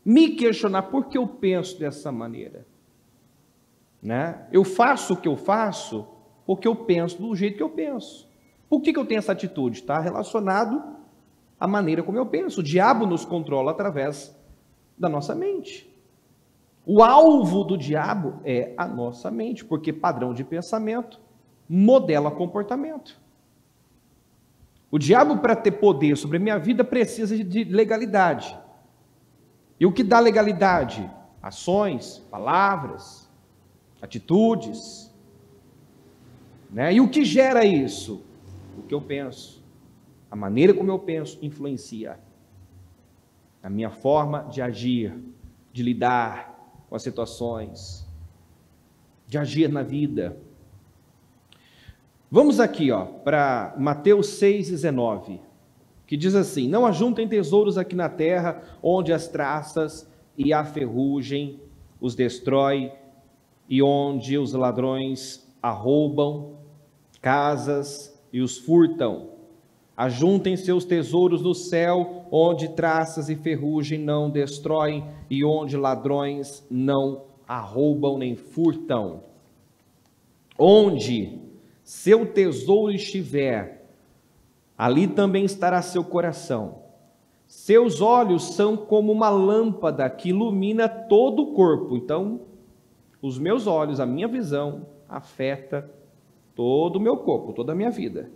me questionar por que eu penso dessa maneira, né? Eu faço o que eu faço porque eu penso do jeito que eu penso. Por que eu tenho essa atitude? Está relacionado à maneira como eu penso. O diabo nos controla através da nossa mente. O alvo do diabo é a nossa mente, porque padrão de pensamento modela comportamento. O diabo, para ter poder sobre a minha vida, precisa de legalidade. E o que dá legalidade? Ações, palavras, atitudes, né? E o que gera isso? O que eu penso, a maneira como eu penso influencia a minha forma de agir, de lidar com as situações, de agir na vida. Vamos aqui, para Mateus 6,19, que diz assim: não ajuntem tesouros aqui na terra, onde as traças e a ferrugem os destrói, e onde os ladrões arrombam casas e os furtam. Ajuntem seus tesouros no céu, onde traças e ferrugem não destroem, e onde ladrões não arrombam nem furtam. Onde seu tesouro estiver, ali também estará seu coração. Seus olhos são como uma lâmpada que ilumina todo o corpo. Então, os meus olhos, a minha visão, afeta todo o meu corpo, toda a minha vida.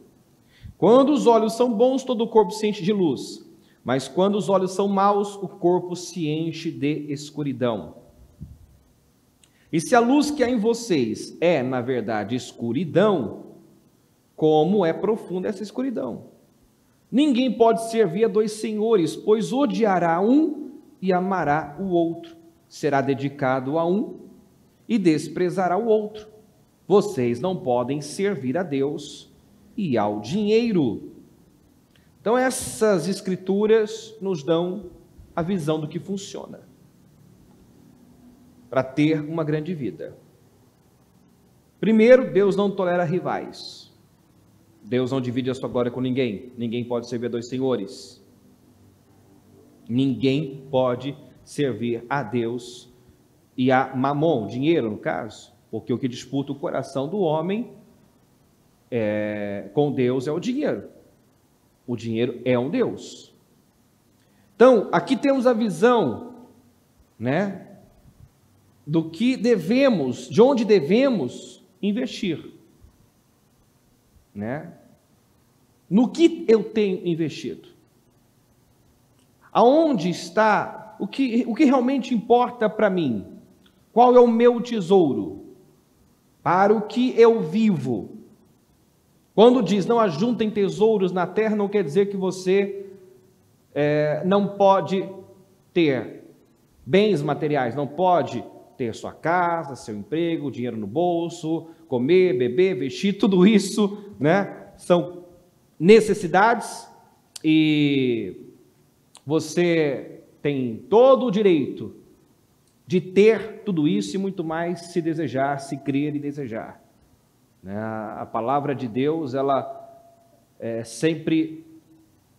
Quando os olhos são bons, todo o corpo se enche de luz. Mas quando os olhos são maus, o corpo se enche de escuridão. E se a luz que há em vocês é, na verdade, escuridão, como é profunda essa escuridão? Ninguém pode servir a dois senhores, pois odiará um e amará o outro. Será dedicado a um e desprezará o outro. Vocês não podem servir a Deus e ao dinheiro. Então essas escrituras nos dão a visão do que funciona para ter uma grande vida. Primeiro, Deus não tolera rivais. Deus não divide a sua glória com ninguém. Ninguém pode servir a dois senhores. Ninguém pode servir a Deus e a mamon, dinheiro no caso, porque o que disputa o coração do homem com Deus é o dinheiro. O dinheiro é um Deus. Então, aqui temos a visão, né, do que devemos, de onde devemos investir, né? No que eu tenho investido? Aonde está o que realmente importa para mim? Qual é o meu tesouro? Para o que eu vivo? Quando diz não ajuntem tesouros na terra, não quer dizer que você não pode ter bens materiais, não pode ter sua casa, seu emprego, dinheiro no bolso, comer, beber, vestir, tudo isso, né, são necessidades e você tem todo o direito de ter tudo isso e muito mais se desejar, se crer e desejar. Né? A palavra de Deus, ela sempre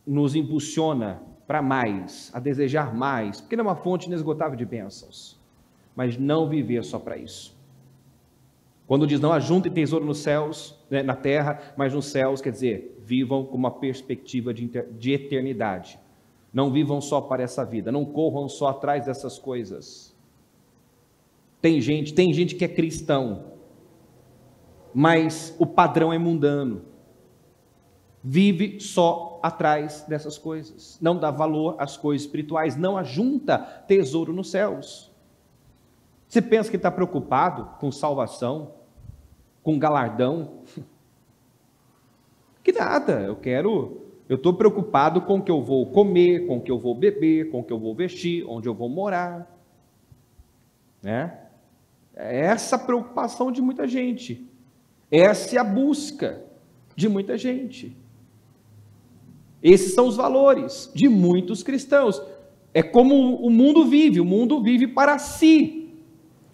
nos impulsiona para mais, a desejar mais, porque não é uma fonte inesgotável de bênçãos, mas não viver só para isso. Quando diz não ajunte tesouro nos céus, né, na terra, mas nos céus, quer dizer, vivam com uma perspectiva de eternidade. Não vivam só para essa vida, não corram só atrás dessas coisas. Tem gente que é cristão, mas o padrão é mundano. Vive só atrás dessas coisas, não dá valor às coisas espirituais, não ajunta tesouro nos céus. Você pensa que está preocupado com salvação, com galardão? Que nada, eu estou preocupado com o que eu vou comer, com o que eu vou beber, com o que eu vou vestir, onde eu vou morar. Né? É essa a preocupação de muita gente, essa é a busca de muita gente. Esses são os valores de muitos cristãos. É como o mundo vive para si,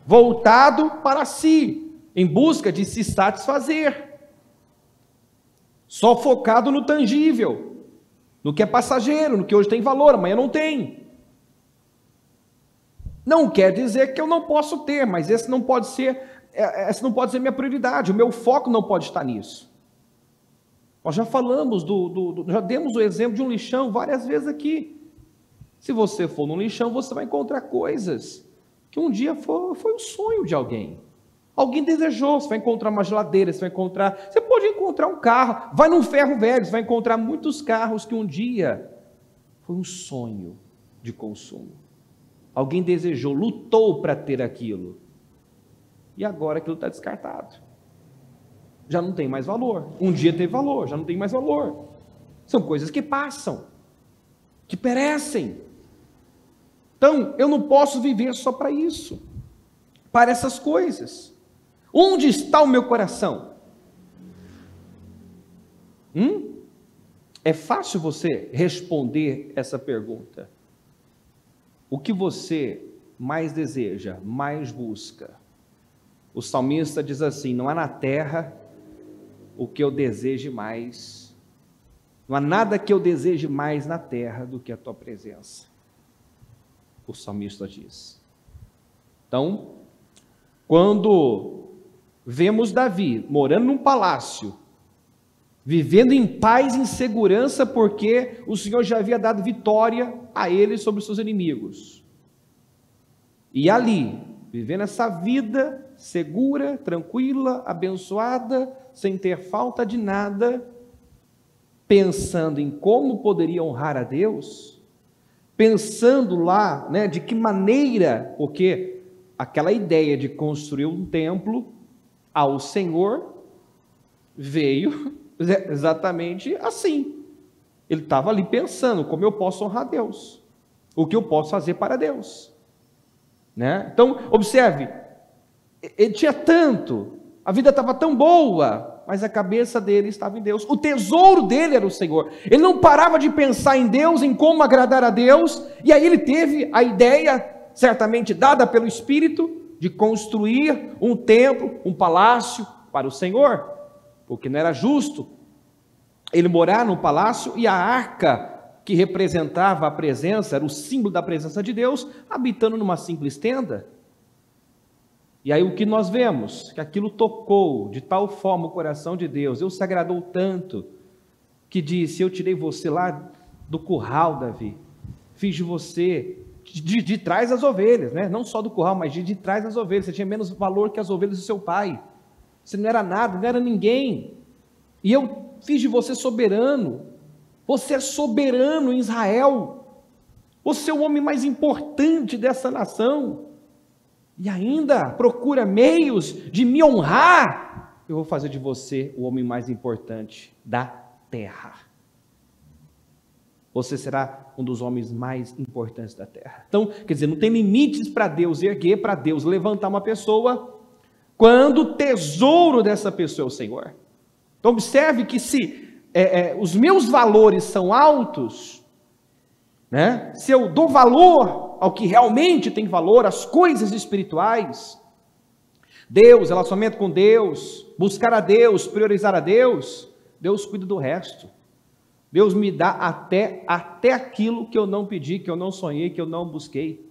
voltado para si, em busca de se satisfazer, só focado no tangível, no que é passageiro, no que hoje tem valor, amanhã não tem. Não quer dizer que eu não posso ter, mas essa não pode ser minha prioridade, o meu foco não pode estar nisso. Nós já falamos, já demos o exemplo de um lixão várias vezes aqui. Se você for num lixão, você vai encontrar coisas que um dia foi um sonho de alguém. Alguém desejou, você vai encontrar uma geladeira, você pode encontrar um carro, vai num ferro velho, você vai encontrar muitos carros que um dia foi um sonho de consumo. Alguém desejou, lutou para ter aquilo, e agora aquilo está descartado. Já não tem mais valor. Um dia teve valor, já não tem mais valor. São coisas que passam, que perecem. Então, eu não posso viver só para isso, para essas coisas. Onde está o meu coração? É fácil você responder essa pergunta. O que você mais deseja, mais busca? O salmista diz assim: não há na terra o que eu deseje mais, não há nada que eu deseje mais na terra do que a tua presença. O salmista diz. Então, quando vemos Davi morando num palácio, vivendo em paz e em segurança, porque o Senhor já havia dado vitória a ele sobre os seus inimigos, e ali, vivendo essa vida segura, tranquila, abençoada, sem ter falta de nada, pensando em como poderia honrar a Deus, pensando lá, né, de que maneira, porque aquela ideia de construir um templo ao Senhor veio exatamente assim. Ele estava ali pensando como eu posso honrar Deus, o que eu posso fazer para Deus, né? Então, observe, ele tinha tanto, a vida estava tão boa, mas a cabeça dele estava em Deus, o tesouro dele era o Senhor. Ele não parava de pensar em Deus, em como agradar a Deus, e aí ele teve a ideia, certamente dada pelo Espírito, de construir um templo, um palácio para o Senhor, porque não era justo ele morar no palácio e a arca que representava a presença, era o símbolo da presença de Deus, habitando numa simples tenda. E aí o que nós vemos? Que aquilo tocou de tal forma o coração de Deus, Deus se agradou tanto, que disse: eu tirei você lá do curral, Davi, fiz de você de trás das ovelhas, né? Não só do curral, mas de trás das ovelhas. Você tinha menos valor que as ovelhas do seu pai, você não era nada, não era ninguém, e eu fiz de você soberano. Você é soberano em Israel, você é o homem mais importante dessa nação, e ainda procura meios de me honrar. Eu vou fazer de você o homem mais importante da terra. Você será um dos homens mais importantes da terra. Então, quer dizer, não tem limites para Deus erguer, para Deus levantar uma pessoa, quando o tesouro dessa pessoa é o Senhor. Então, observe que se os meus valores são altos, né? Se eu dou valor ao que realmente tem valor, às coisas espirituais, Deus, relacionamento com Deus, buscar a Deus, priorizar a Deus, Deus cuida do resto. Deus me dá até aquilo que eu não pedi, que eu não sonhei, que eu não busquei.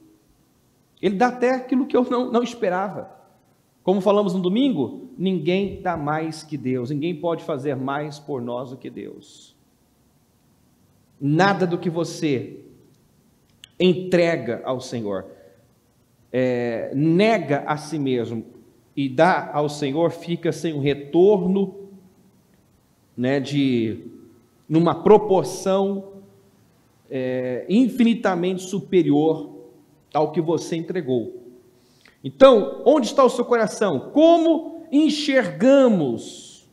Ele dá até aquilo que eu não esperava. Como falamos no domingo, ninguém dá mais que Deus, ninguém pode fazer mais por nós do que Deus. Nada do que você entrega ao Senhor, nega a si mesmo e dá ao Senhor, fica sem um retorno, né, numa proporção infinitamente superior ao que você entregou. Então, onde está o seu coração? Como enxergamos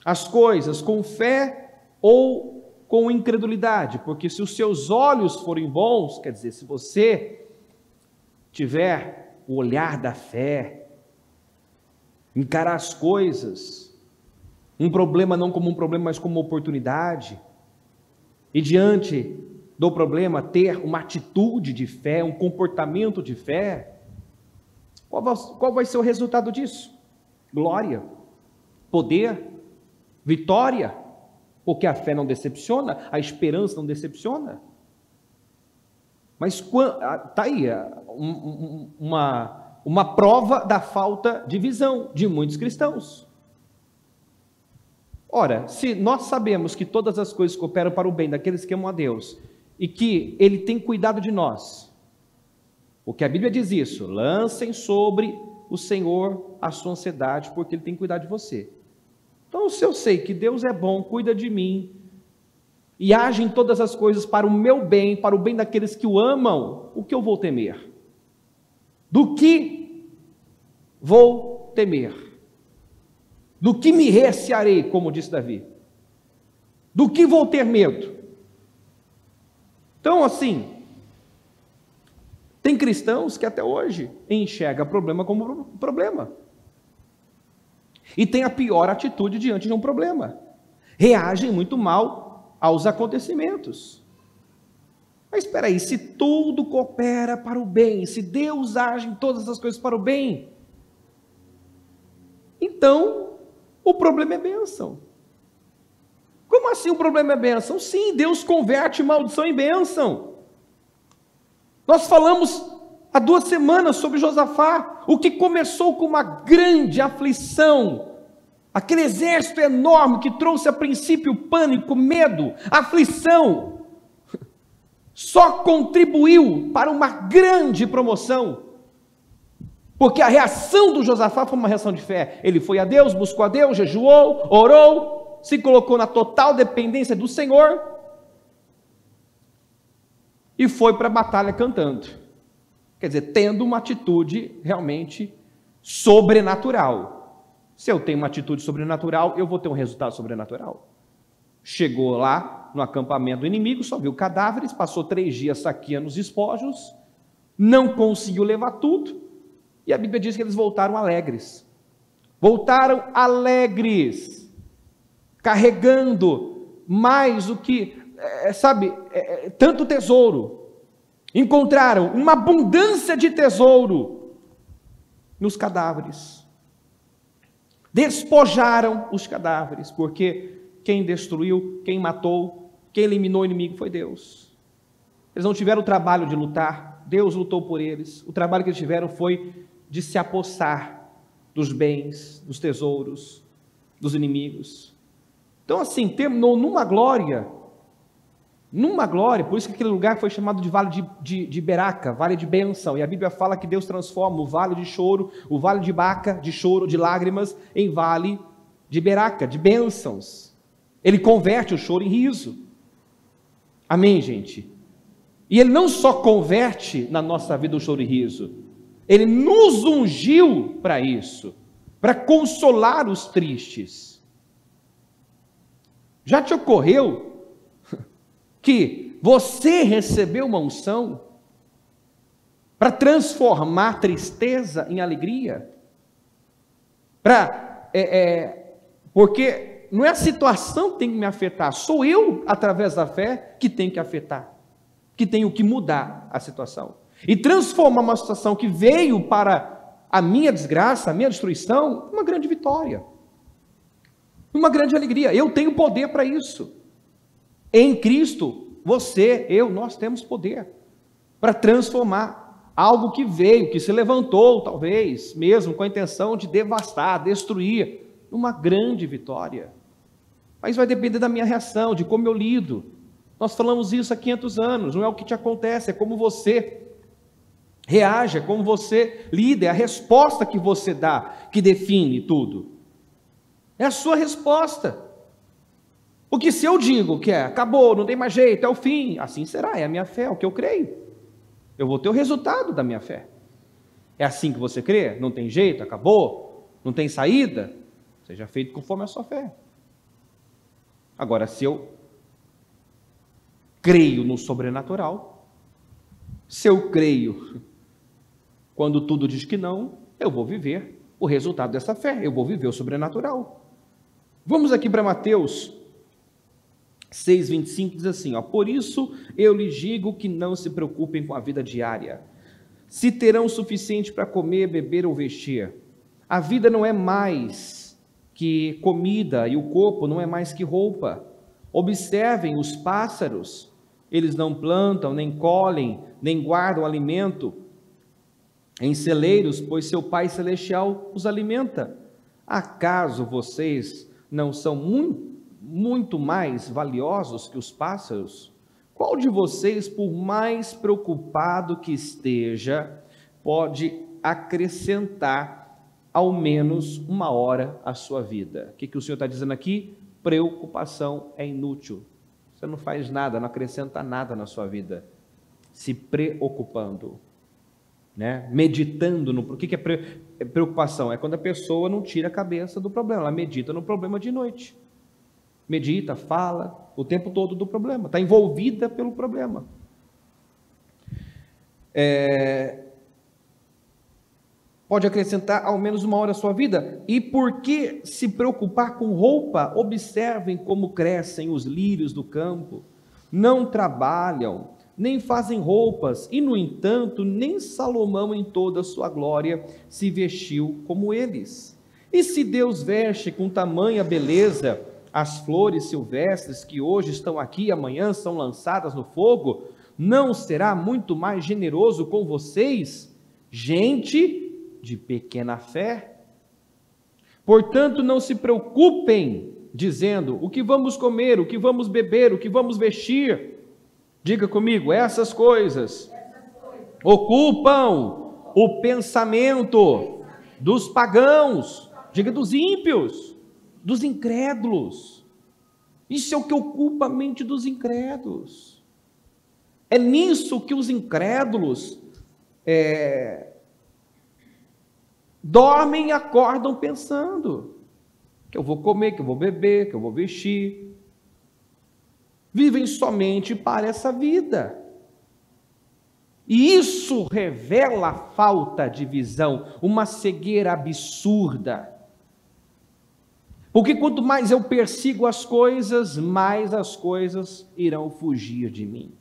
as coisas? Com fé ou com incredulidade? Porque se os seus olhos forem bons, quer dizer, se você tiver o olhar da fé, encarar as coisas, um problema não como um problema, mas como uma oportunidade, e diante do problema ter uma atitude de fé, um comportamento de fé, qual vai ser o resultado disso? Glória, poder, vitória, porque a fé não decepciona, a esperança não decepciona. Mas está aí uma prova da falta de visão de muitos cristãos. Ora, se nós sabemos que todas as coisas cooperam para o bem daqueles que amam a Deus, e que Ele tem cuidado de nós, porque a Bíblia diz isso: lancem sobre o Senhor a sua ansiedade, porque Ele tem cuidado de você. Então, se eu sei que Deus é bom, cuida de mim, e age em todas as coisas para o meu bem, para o bem daqueles que o amam, o que eu vou temer? Do que vou temer? Do que me recearei, como disse Davi? Do que vou ter medo? Então, assim, tem cristãos que até hoje enxergam problema como problema. E tem a pior atitude diante de um problema. Reagem muito mal aos acontecimentos. Mas espera aí, se tudo coopera para o bem, se Deus age em todas as coisas para o bem, então o problema é bênção. Como assim o problema é bênção? Sim, Deus converte maldição em bênção. Nós falamos há 2 semanas sobre Josafá, o que começou com uma grande aflição, aquele exército enorme que trouxe a princípio pânico, medo, aflição, só contribuiu para uma grande promoção, porque a reação do Josafá foi uma reação de fé. Ele foi a Deus, buscou a Deus, jejuou, orou, se colocou na total dependência do Senhor, e foi para a batalha cantando. Quer dizer, tendo uma atitude realmente sobrenatural. Se eu tenho uma atitude sobrenatural, eu vou ter um resultado sobrenatural. Chegou lá no acampamento do inimigo, só viu cadáveres, passou 3 dias saqueando os despojos, não conseguiu levar tudo, e a Bíblia diz que eles voltaram alegres. Voltaram alegres, carregando mais do que, tanto tesouro. Encontraram uma abundância de tesouro nos cadáveres. Despojaram os cadáveres, porque quem destruiu, quem matou, quem eliminou o inimigo foi Deus. Eles não tiveram o trabalho de lutar, Deus lutou por eles. O trabalho que eles tiveram foi de se apossar dos bens, dos tesouros, dos inimigos. Então assim, terminou numa glória, por isso que aquele lugar foi chamado de Vale de Beraca, Vale de Bênção, e a Bíblia fala que Deus transforma o vale de choro, o vale de Baca, de choro, de lágrimas, em Vale de Beraca, de bênçãos. Ele converte o choro em riso. Amém, gente? E Ele não só converte na nossa vida o choro e riso, Ele nos ungiu para isso, para consolar os tristes. Já te ocorreu que você recebeu uma unção para transformar tristeza em alegria? Porque não é a situação que tem que me afetar, sou eu, através da fé, que tem que afetar, que tenho que mudar a situação. E transformar uma situação que veio para a minha desgraça, a minha destruição, uma grande vitória, uma grande alegria. Eu tenho poder para isso. Em Cristo, você, eu, nós temos poder para transformar algo que veio, que se levantou, talvez, mesmo com a intenção de devastar, destruir, numa grande vitória. Mas vai depender da minha reação, de como eu lido. Nós falamos isso há 500 anos, não é o que te acontece, é como você reage, é como você lida, é a resposta que você dá, que define tudo. É a sua resposta. Porque se eu digo que acabou, não tem mais jeito, é o fim, assim será, é a minha fé, é o que eu creio. Eu vou ter o resultado da minha fé. É assim que você crê? Não tem jeito, acabou, não tem saída? Seja feito conforme a sua fé. Agora, se eu creio no sobrenatural, se eu creio quando tudo diz que não, eu vou viver o resultado dessa fé, eu vou viver o sobrenatural. Vamos aqui para Mateus 6,25, diz assim, por isso eu lhes digo que não se preocupem com a vida diária, se terão o suficiente para comer, beber ou vestir. A vida não é mais que comida e o corpo não é mais que roupa. Observem os pássaros, eles não plantam, nem colhem, nem guardam alimento em celeiros, pois seu Pai Celestial os alimenta. Acaso vocês não são muito mais valiosos que os pássaros? Qual de vocês, por mais preocupado que esteja, pode acrescentar ao menos 1 hora à sua vida? O que o Senhor está dizendo aqui? Preocupação é inútil. Você não faz nada, não acrescenta nada na sua vida, se preocupando, né? Meditando no... O que é preocupação? É quando a pessoa não tira a cabeça do problema, ela medita no problema de noite. Medita, fala o tempo todo do problema, está envolvida pelo problema. Pode acrescentar ao menos 1 hora à sua vida. E por que se preocupar com roupa? Observem como crescem os lírios do campo. Não trabalham, nem fazem roupas, e no entanto, nem Salomão em toda a sua glória se vestiu como eles. E se Deus veste com tamanha beleza as flores silvestres que hoje estão aqui e amanhã são lançadas no fogo, não será muito mais generoso com vocês, gente de pequena fé? Portanto, não se preocupem, dizendo, o que vamos comer, o que vamos beber, o que vamos vestir? Diga comigo, essas coisas ocupam o pensamento dos pagãos, diga dos ímpios, dos incrédulos. Isso é o que ocupa a mente dos incrédulos. É nisso que os incrédulos dormem e acordam pensando que eu vou comer, que eu vou beber, que eu vou vestir. Vivem somente para essa vida. E isso revela a falta de visão, uma cegueira absurda. Porque quanto mais eu persigo as coisas, mais as coisas irão fugir de mim.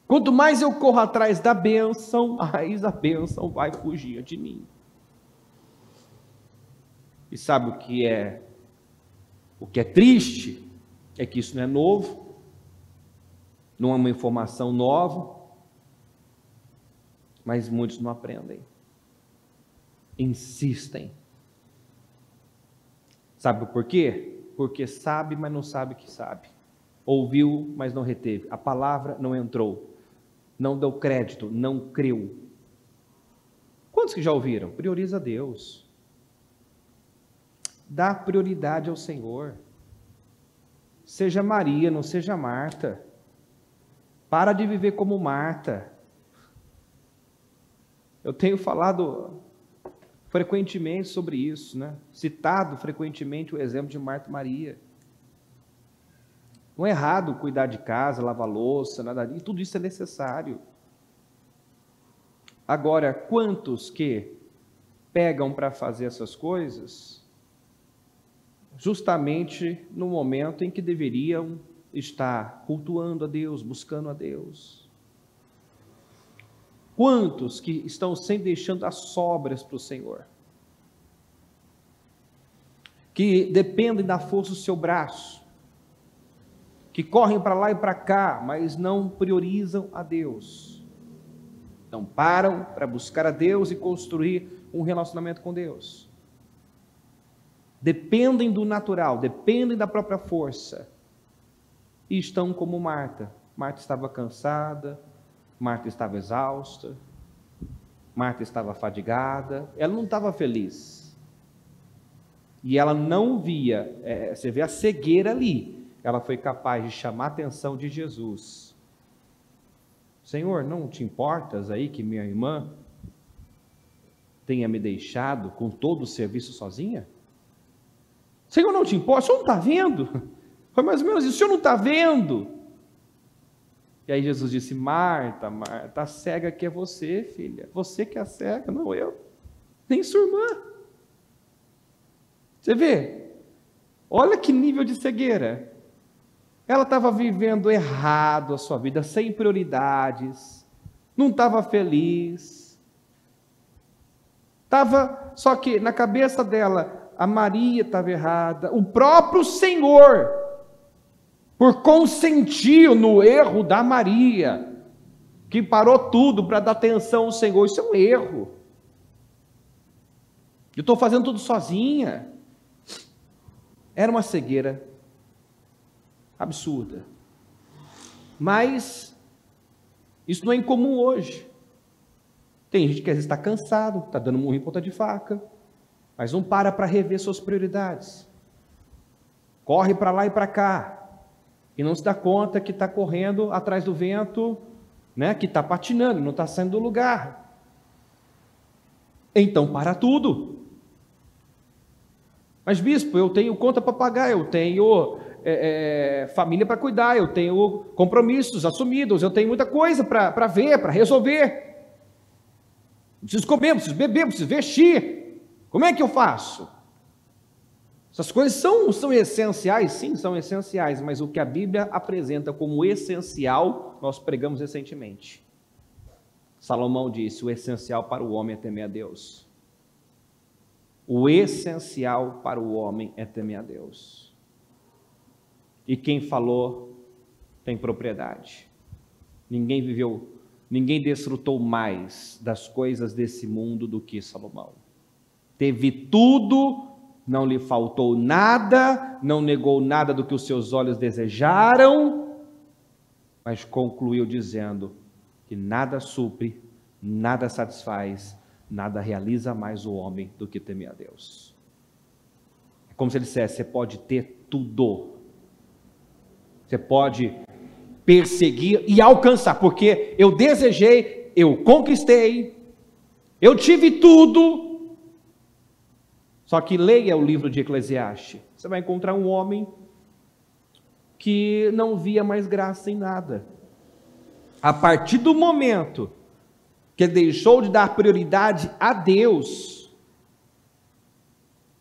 Quanto mais eu corro atrás da bênção, mais a bênção vai fugir de mim. E sabe o que é triste? É que isso não é novo, não é uma informação nova, mas muitos não aprendem, insistem. Sabe por quê? Porque sabe, mas não sabe que sabe. Ouviu, mas não reteve. A palavra não entrou, não deu crédito, não creu. Quantos que já ouviram? Prioriza Deus. Dá prioridade ao Senhor. Seja Maria, não seja Marta. Para de viver como Marta. Eu tenho falado frequentemente sobre isso, né? Citado frequentemente o exemplo de Marta e Maria. Não é errado cuidar de casa, lavar louça, nada disso, tudo isso é necessário. Agora, quantos que pegam para fazer essas coisas justamente no momento em que deveriam estar cultuando a Deus, buscando a Deus? Quantos que estão sem deixando as sobras para o Senhor? Que dependem da força do seu braço, que correm para lá e para cá, mas não priorizam a Deus. Não param para buscar a Deus e construir um relacionamento com Deus. Dependem do natural, dependem da própria força. E estão como Marta. Marta estava cansada, Marta estava exausta, Marta estava fadigada, ela não estava feliz. E ela não via, você vê a cegueira ali, ela foi capaz de chamar a atenção de Jesus. Senhor, não te importas aí que minha irmã tenha me deixado com todo o serviço sozinha? Senhor, não te importa, o senhor não está vendo? Foi mais ou menos isso, o senhor não está vendo? E aí Jesus disse, Marta, Marta, a cega que é você, filha. Você que é a cega, não eu. Nem sua irmã. Você vê? Olha que nível de cegueira. Ela estava vivendo errado a sua vida, sem prioridades. Não estava feliz. Só que na cabeça dela, a Maria estava errada. O próprio Senhor, por consentir no erro da Maria, que parou tudo para dar atenção ao Senhor, isso é um erro. Eu estou fazendo tudo sozinha. Era uma cegueira absurda. Mas isso não é incomum hoje. Tem gente que às vezes está cansado, está dando murro em ponta de faca, mas não para rever suas prioridades. Corre para lá e para cá. E não se dá conta que está correndo atrás do vento, né? Que está patinando, não está saindo do lugar. Então para tudo. Mas bispo, eu tenho conta para pagar, eu tenho família para cuidar, eu tenho compromissos assumidos, eu tenho muita coisa para ver, para resolver. Preciso comer, preciso beber, preciso vestir. Como é que eu faço? Essas coisas são essenciais? Sim, são essenciais, mas o que a Bíblia apresenta como essencial, nós pregamos recentemente. Salomão disse, o essencial para o homem é temer a Deus. O essencial para o homem é temer a Deus. E quem falou tem propriedade. Ninguém desfrutou mais das coisas desse mundo do que Salomão. Teve tudo, não lhe faltou nada, não negou nada do que os seus olhos desejaram, mas concluiu dizendo que nada supre, nada satisfaz, nada realiza mais o homem do que temer a Deus. É como se ele dissesse, você pode ter tudo, você pode perseguir e alcançar, porque eu desejei, eu conquistei, eu tive tudo. Só que leia o livro de Eclesiastes, você vai encontrar um homem que não via mais graça em nada. A partir do momento que ele deixou de dar prioridade a Deus,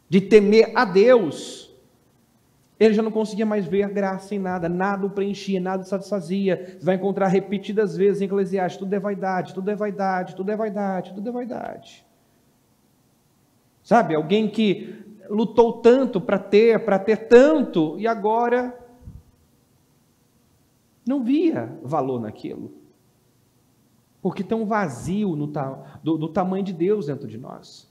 de temer a Deus, ele já não conseguia mais ver a graça em nada, nada o preenchia, nada o satisfazia. Você vai encontrar repetidas vezes em Eclesiastes, tudo é vaidade, tudo é vaidade, tudo é vaidade, tudo é vaidade. Sabe, alguém que lutou tanto para ter tanto, e agora não via valor naquilo. Porque tem um vazio do tamanho de Deus dentro de nós.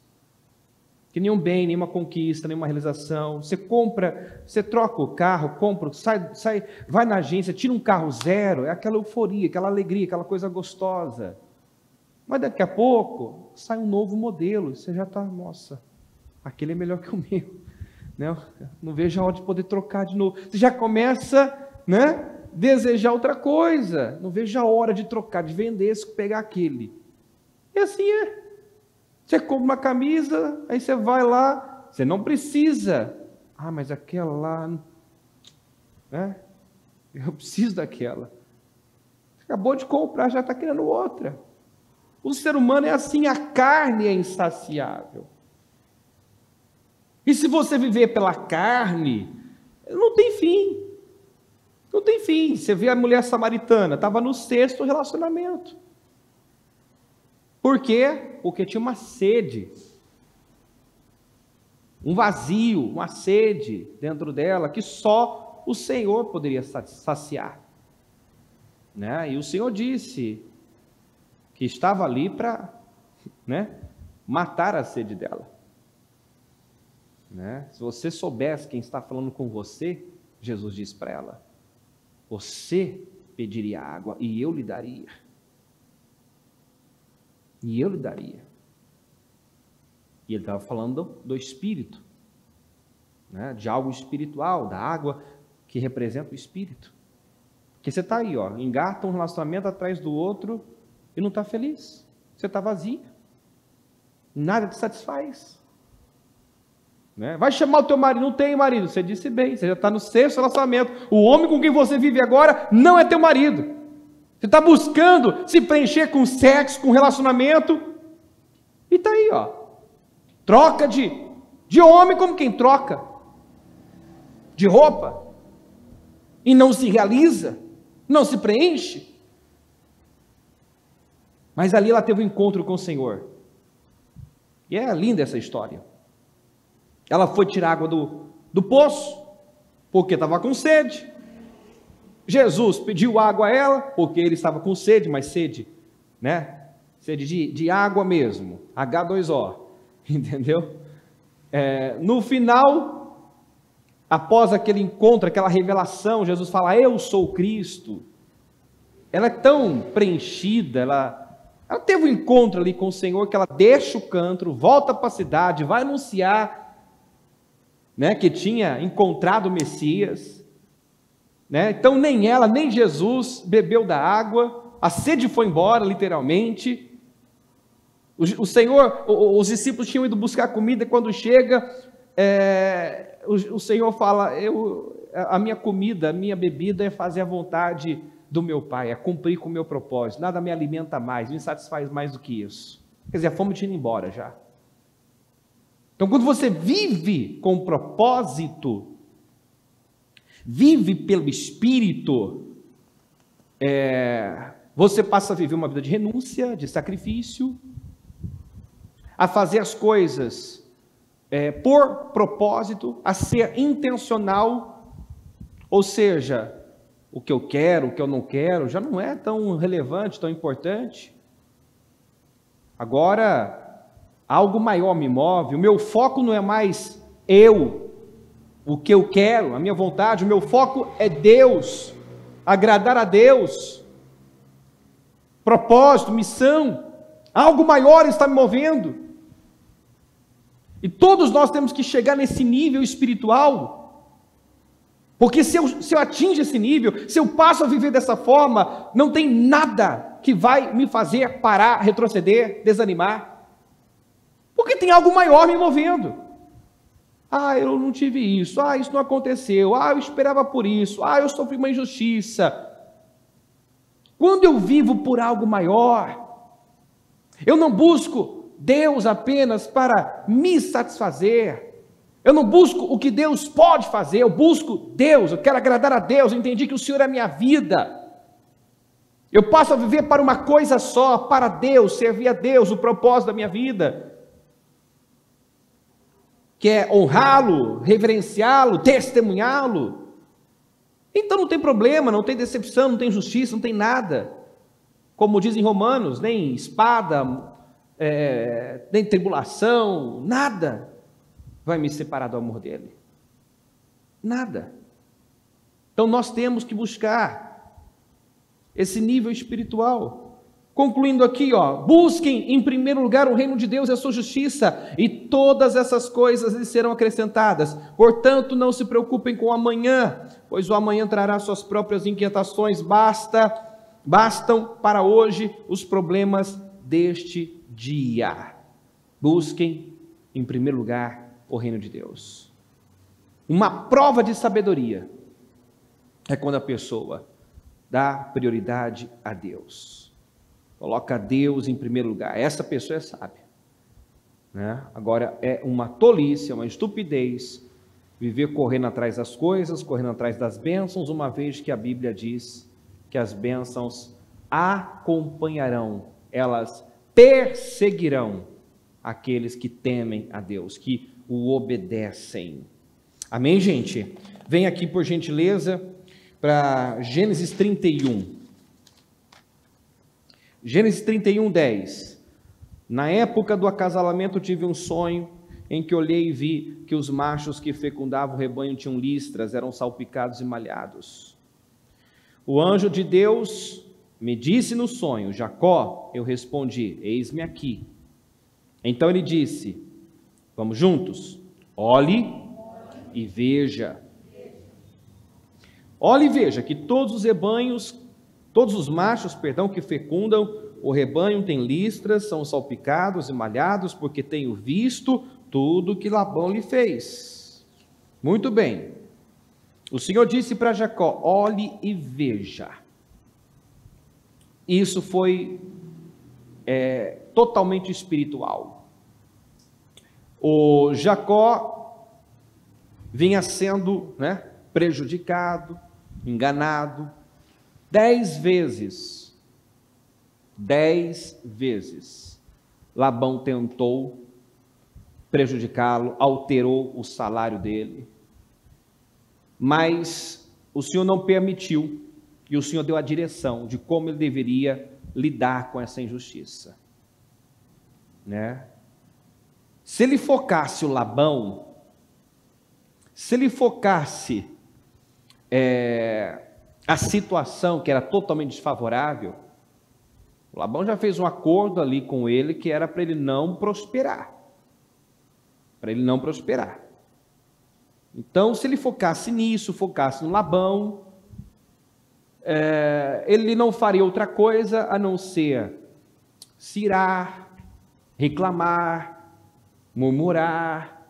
Que nenhum bem, nenhuma conquista, nenhuma realização. Você compra, você troca o carro, sai, vai na agência, tira um carro zero, é aquela euforia, aquela alegria, aquela coisa gostosa. Mas daqui a pouco sai um novo modelo, você já está, nossa, aquele é melhor que o meu. Não vejo a hora de poder trocar de novo. Você já começa, desejar outra coisa. Não vejo a hora de trocar, de vender, pegar aquele. E assim é. Você compra uma camisa, aí você vai lá, você não precisa. Ah, mas aquela lá, eu preciso daquela. Você acabou de comprar, já está querendo outra. O ser humano é assim, a carne é insaciável. E se você viver pela carne, não tem fim. Não tem fim. Você vê a mulher samaritana, estava no 6º relacionamento. Por quê? Porque tinha uma sede, um vazio, uma sede dentro dela, que só o Senhor poderia saciar. E o Senhor disse que estava ali para matar a sede dela. Se você soubesse quem está falando com você, Jesus disse para ela, você pediria água e eu lhe daria. E eu lhe daria. E ele estava falando do Espírito, de algo espiritual, da água que representa o Espírito. Porque você está aí, engata um relacionamento atrás do outro e não está feliz. Você está vazio. Nada te satisfaz. Vai chamar o teu marido, não tem marido. Você disse bem, você já está no 6º relacionamento. O homem com quem você vive agora não é teu marido. Você está buscando se preencher com sexo, com relacionamento, e está aí, troca de homem como quem troca, de roupa, e não se realiza, não se preenche. Mas ali ela teve um encontro com o Senhor, e é linda essa história. Ela foi tirar água do poço, porque estava com sede. Jesus pediu água a ela, porque ele estava com sede, mas sede, sede de água mesmo, H2O, entendeu? No final, após aquele encontro, aquela revelação, Jesus fala, eu sou Cristo. Ela é tão preenchida, ela teve um encontro ali com o Senhor, que ela deixa o canto, volta para a cidade, vai anunciar, que tinha encontrado o Messias. Então nem ela, nem Jesus bebeu da água, a sede foi embora, literalmente. O Senhor, os discípulos tinham ido buscar comida, e quando chega, o Senhor fala, a minha comida, a minha bebida é fazer a vontade do meu Pai, é cumprir com o meu propósito, nada me alimenta mais, me satisfaz mais do que isso. Quer dizer, a fome tinha ido embora já. Então quando você vive com propósito, vive pelo Espírito, você passa a viver uma vida de renúncia, de sacrifício, a fazer as coisas por propósito, a ser intencional, ou seja, o que eu quero, o que eu não quero, já não é tão relevante, tão importante. Agora, algo maior me move, o meu foco não é mais o que eu quero, a minha vontade, o meu foco é Deus, agradar a Deus, propósito, missão, algo maior está me movendo, e todos nós temos que chegar nesse nível espiritual, Porque se eu atingo esse nível, se eu passo a viver dessa forma, não tem nada que vai me fazer parar, retroceder, desanimar. Porque tem algo maior me movendo. Eu não tive isso. Isso não aconteceu. Eu esperava por isso. Eu sofri uma injustiça. Quando eu vivo por algo maior, eu não busco Deus apenas para me satisfazer. Eu não busco o que Deus pode fazer, eu busco Deus, eu quero agradar a Deus, eu entendi que o Senhor é a minha vida. Eu passo a viver para uma coisa só, para Deus, servir a Deus, o propósito da minha vida, que é honrá-lo, reverenciá-lo, testemunhá-lo. Então não tem problema, não tem decepção, não tem justiça, não tem nada. Como diz em Romanos, nem espada, nem tribulação, nada vai me separar do amor dele. Nada. Então nós temos que buscar esse nível espiritual. Concluindo aqui, busquem em primeiro lugar o reino de Deus e a sua justiça, e todas essas coisas lhes serão acrescentadas. Portanto, não se preocupem com o amanhã, pois o amanhã trará suas próprias inquietações. Bastam para hoje os problemas deste dia. Busquem em primeiro lugar o reino de Deus. Uma prova de sabedoria é quando a pessoa dá prioridade a Deus, coloca Deus em primeiro lugar. Essa pessoa é sábia, né? Agora é uma tolice, é uma estupidez viver correndo atrás das coisas, correndo atrás das bênçãos, uma vez que a Bíblia diz que as bênçãos acompanharão, elas perseguirão aqueles que temem a Deus, que o obedecem. Amém, gente? Vem aqui, por gentileza, para Gênesis 31. Gênesis 31, 10. Na época do acasalamento tive um sonho, em que olhei e vi que os machos que fecundavam o rebanho tinham listras, eram salpicados e malhados. O anjo de Deus me disse no sonho: Jacó. Eu respondi: eis-me aqui. Então ele disse: vamos juntos? Olhe e veja. Olhe e veja que todos os machos que fecundam o rebanho têm listras, são salpicados e malhados, porque tenho visto tudo que Labão lhe fez. Muito bem. O Senhor disse para Jacó: olhe e veja. Isso foi totalmente espiritual. O Jacó vinha sendo prejudicado, enganado, 10 vezes. 10 vezes. Labão tentou prejudicá-lo, alterou o salário dele, mas o Senhor não permitiu, e o Senhor deu a direção de como ele deveria lidar com essa injustiça, né? Se ele focasse o Labão, se ele focasse a situação que era totalmente desfavorável, o Labão já fez um acordo ali com ele que era para ele não prosperar. Para ele não prosperar. Então, se ele focasse nisso, focasse no Labão, ele não faria outra coisa a não ser se irar, reclamar, murmurar.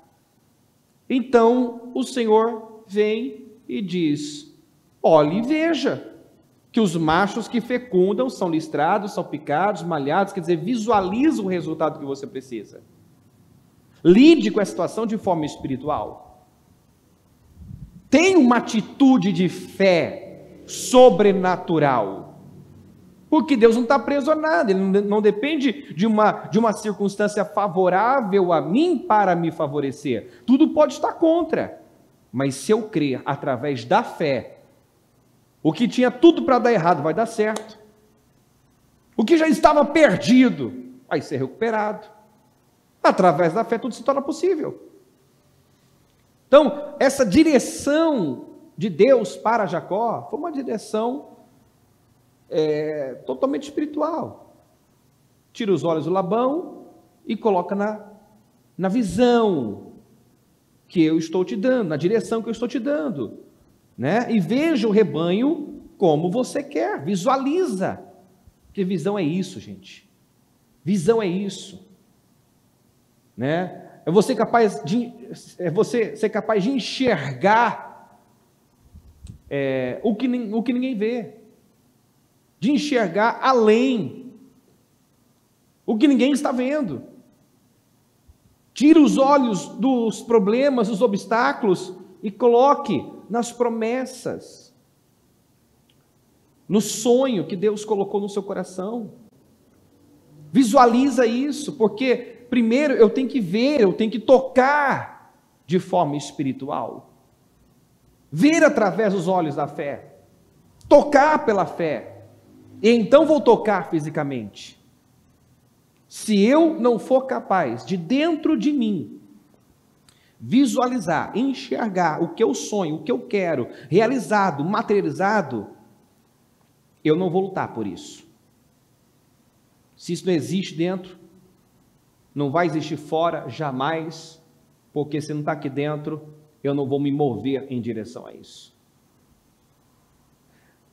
Então o Senhor vem e diz: olhe e veja que os machos que fecundam são listrados, salpicados, malhados. Quer dizer, visualiza o resultado que você precisa. Lide com a situação de forma espiritual. Tenha uma atitude de fé sobrenatural. Porque Deus não está preso a nada, Ele não depende de uma circunstância favorável a mim para me favorecer. Tudo pode estar contra, mas se eu crer através da fé, o que tinha tudo para dar errado vai dar certo. O que já estava perdido vai ser recuperado. Através da fé tudo se torna possível. Então, essa direção de Deus para Jacó foi uma direção totalmente espiritual. Tira os olhos do Labão e coloca na visão que eu estou te dando, na direção que eu estou te dando, né? E veja o rebanho como você quer, visualiza. Porque visão é isso, gente. Visão é isso, né? É você ser capaz de enxergar o que ninguém vê, de enxergar além o que ninguém está vendo. Tira os olhos dos problemas, dos obstáculos e coloque nas promessas, no sonho que Deus colocou no seu coração. Visualiza isso, porque primeiro eu tenho que ver, eu tenho que tocar de forma espiritual. Ver através dos olhos da fé. Tocar pela fé. E então vou tocar fisicamente. Se eu não for capaz de dentro de mim visualizar, enxergar o que eu sonho, o que eu quero, realizado, materializado, eu não vou lutar por isso. Se isso não existe dentro, não vai existir fora, jamais, porque se não está aqui dentro, eu não vou me mover em direção a isso.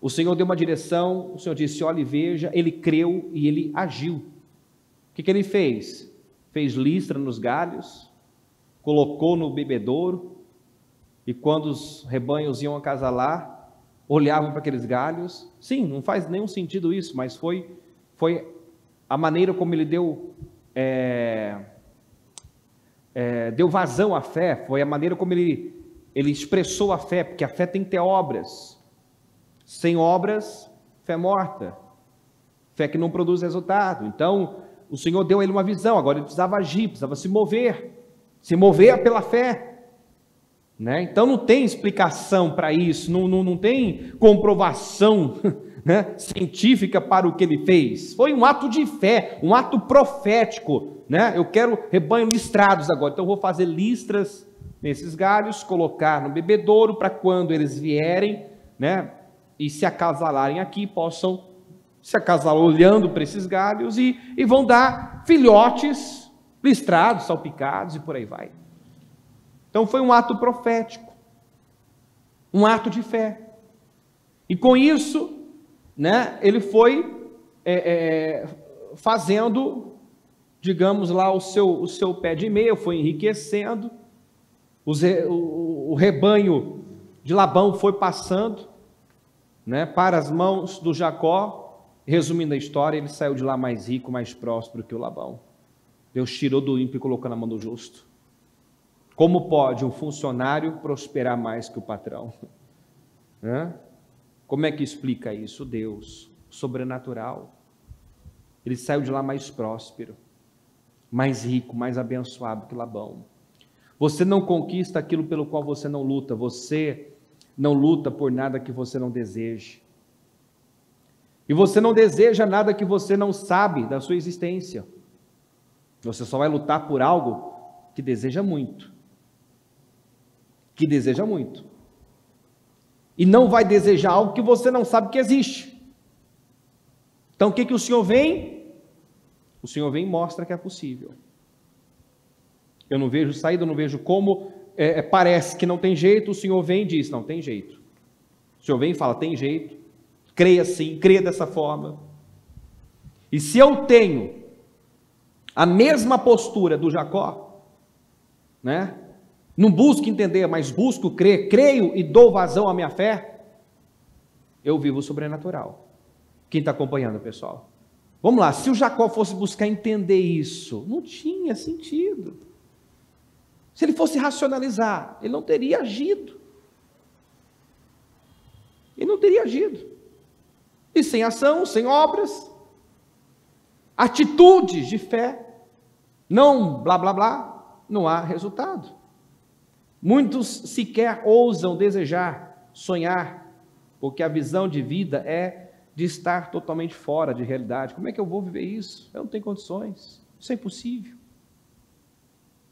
O Senhor deu uma direção, o Senhor disse, olhe e veja, ele creu e ele agiu. O que ele fez? Fez listra nos galhos, colocou no bebedouro, e quando os rebanhos iam acasalar, olhavam para aqueles galhos. Sim, não faz nenhum sentido isso, mas foi a maneira como ele deu vazão à fé, foi a maneira como ele expressou a fé, porque a fé tem que ter obras. Sem obras, fé morta, fé que não produz resultado. Então, o Senhor deu a ele uma visão, agora ele precisava agir, precisava se mover pela fé, né? Então não tem explicação para isso, não tem comprovação, né, científica para o que ele fez. Foi um ato de fé, um ato profético, né? Eu quero rebanho listrados agora, então eu vou fazer listras nesses galhos, colocar no bebedouro, para quando eles vierem, né, e se acasalarem aqui, possam se acasalar olhando para esses galhos e vão dar filhotes listrados, salpicados e por aí vai. Então foi um ato profético, um ato de fé. E com isso, né, ele foi fazendo, digamos lá, o seu pé de meia, foi enriquecendo, o rebanho de Labão foi passando, né, para as mãos do Jacó. Resumindo a história, ele saiu de lá mais rico, mais próspero que o Labão. Deus tirou do ímpio e colocou na mão do justo. Como pode um funcionário prosperar mais que o patrão? Como é que explica isso? Deus, sobrenatural. Ele saiu de lá mais próspero, mais rico, mais abençoado que Labão. Você não conquista aquilo pelo qual você não luta. Você não luta por nada que você não deseje. E você não deseja nada que você não sabe da sua existência. Você só vai lutar por algo que deseja muito. Que deseja muito. E não vai desejar algo que você não sabe que existe. Então o que o Senhor vem? O Senhor vem e mostra que é possível. Eu não vejo saída, eu não vejo como, parece que não tem jeito, o Senhor vem e diz, não tem jeito. O Senhor vem e fala, tem jeito. Creia assim, creia dessa forma. E se eu tenho a mesma postura do Jacó, né? Não busco entender, mas busco crer, creio e dou vazão à minha fé, eu vivo o sobrenatural. Quem está acompanhando, pessoal? Vamos lá, se o Jacó fosse buscar entender isso, não tinha sentido. Se ele fosse racionalizar, ele não teria agido. Ele não teria agido. E sem ação, sem obras, atitudes de fé, não blá blá blá, não há resultado. Muitos sequer ousam desejar, sonhar, porque a visão de vida é de estar totalmente fora de realidade. Como é que eu vou viver isso? Eu não tenho condições, isso é impossível.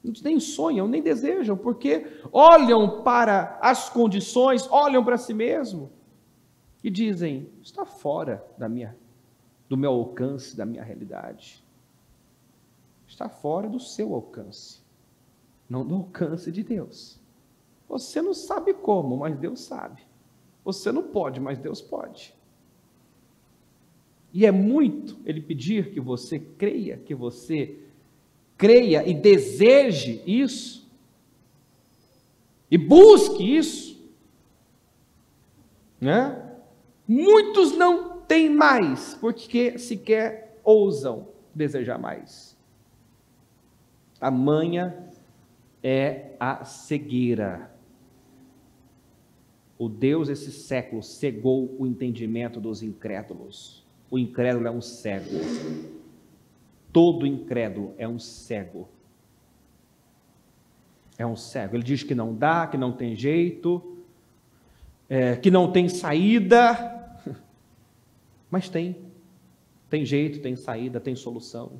Muitos nem sonham, nem desejam, porque olham para as condições, olham para si mesmo e dizem, está fora do meu alcance, da minha realidade. Está fora do seu alcance, não do alcance de Deus. Você não sabe como, mas Deus sabe. Você não pode, mas Deus pode. E é muito Ele pedir que você creia e deseje isso, e busque isso, né? Muitos não têm mais, porque sequer ousam desejar mais. Tamanha é a cegueira. O Deus desse século cegou o entendimento dos incrédulos. O incrédulo é um cego. Todo incrédulo é um cego. É um cego. Ele diz que não dá, que não tem jeito, que não tem saída. Mas tem. Tem jeito, tem saída, tem solução.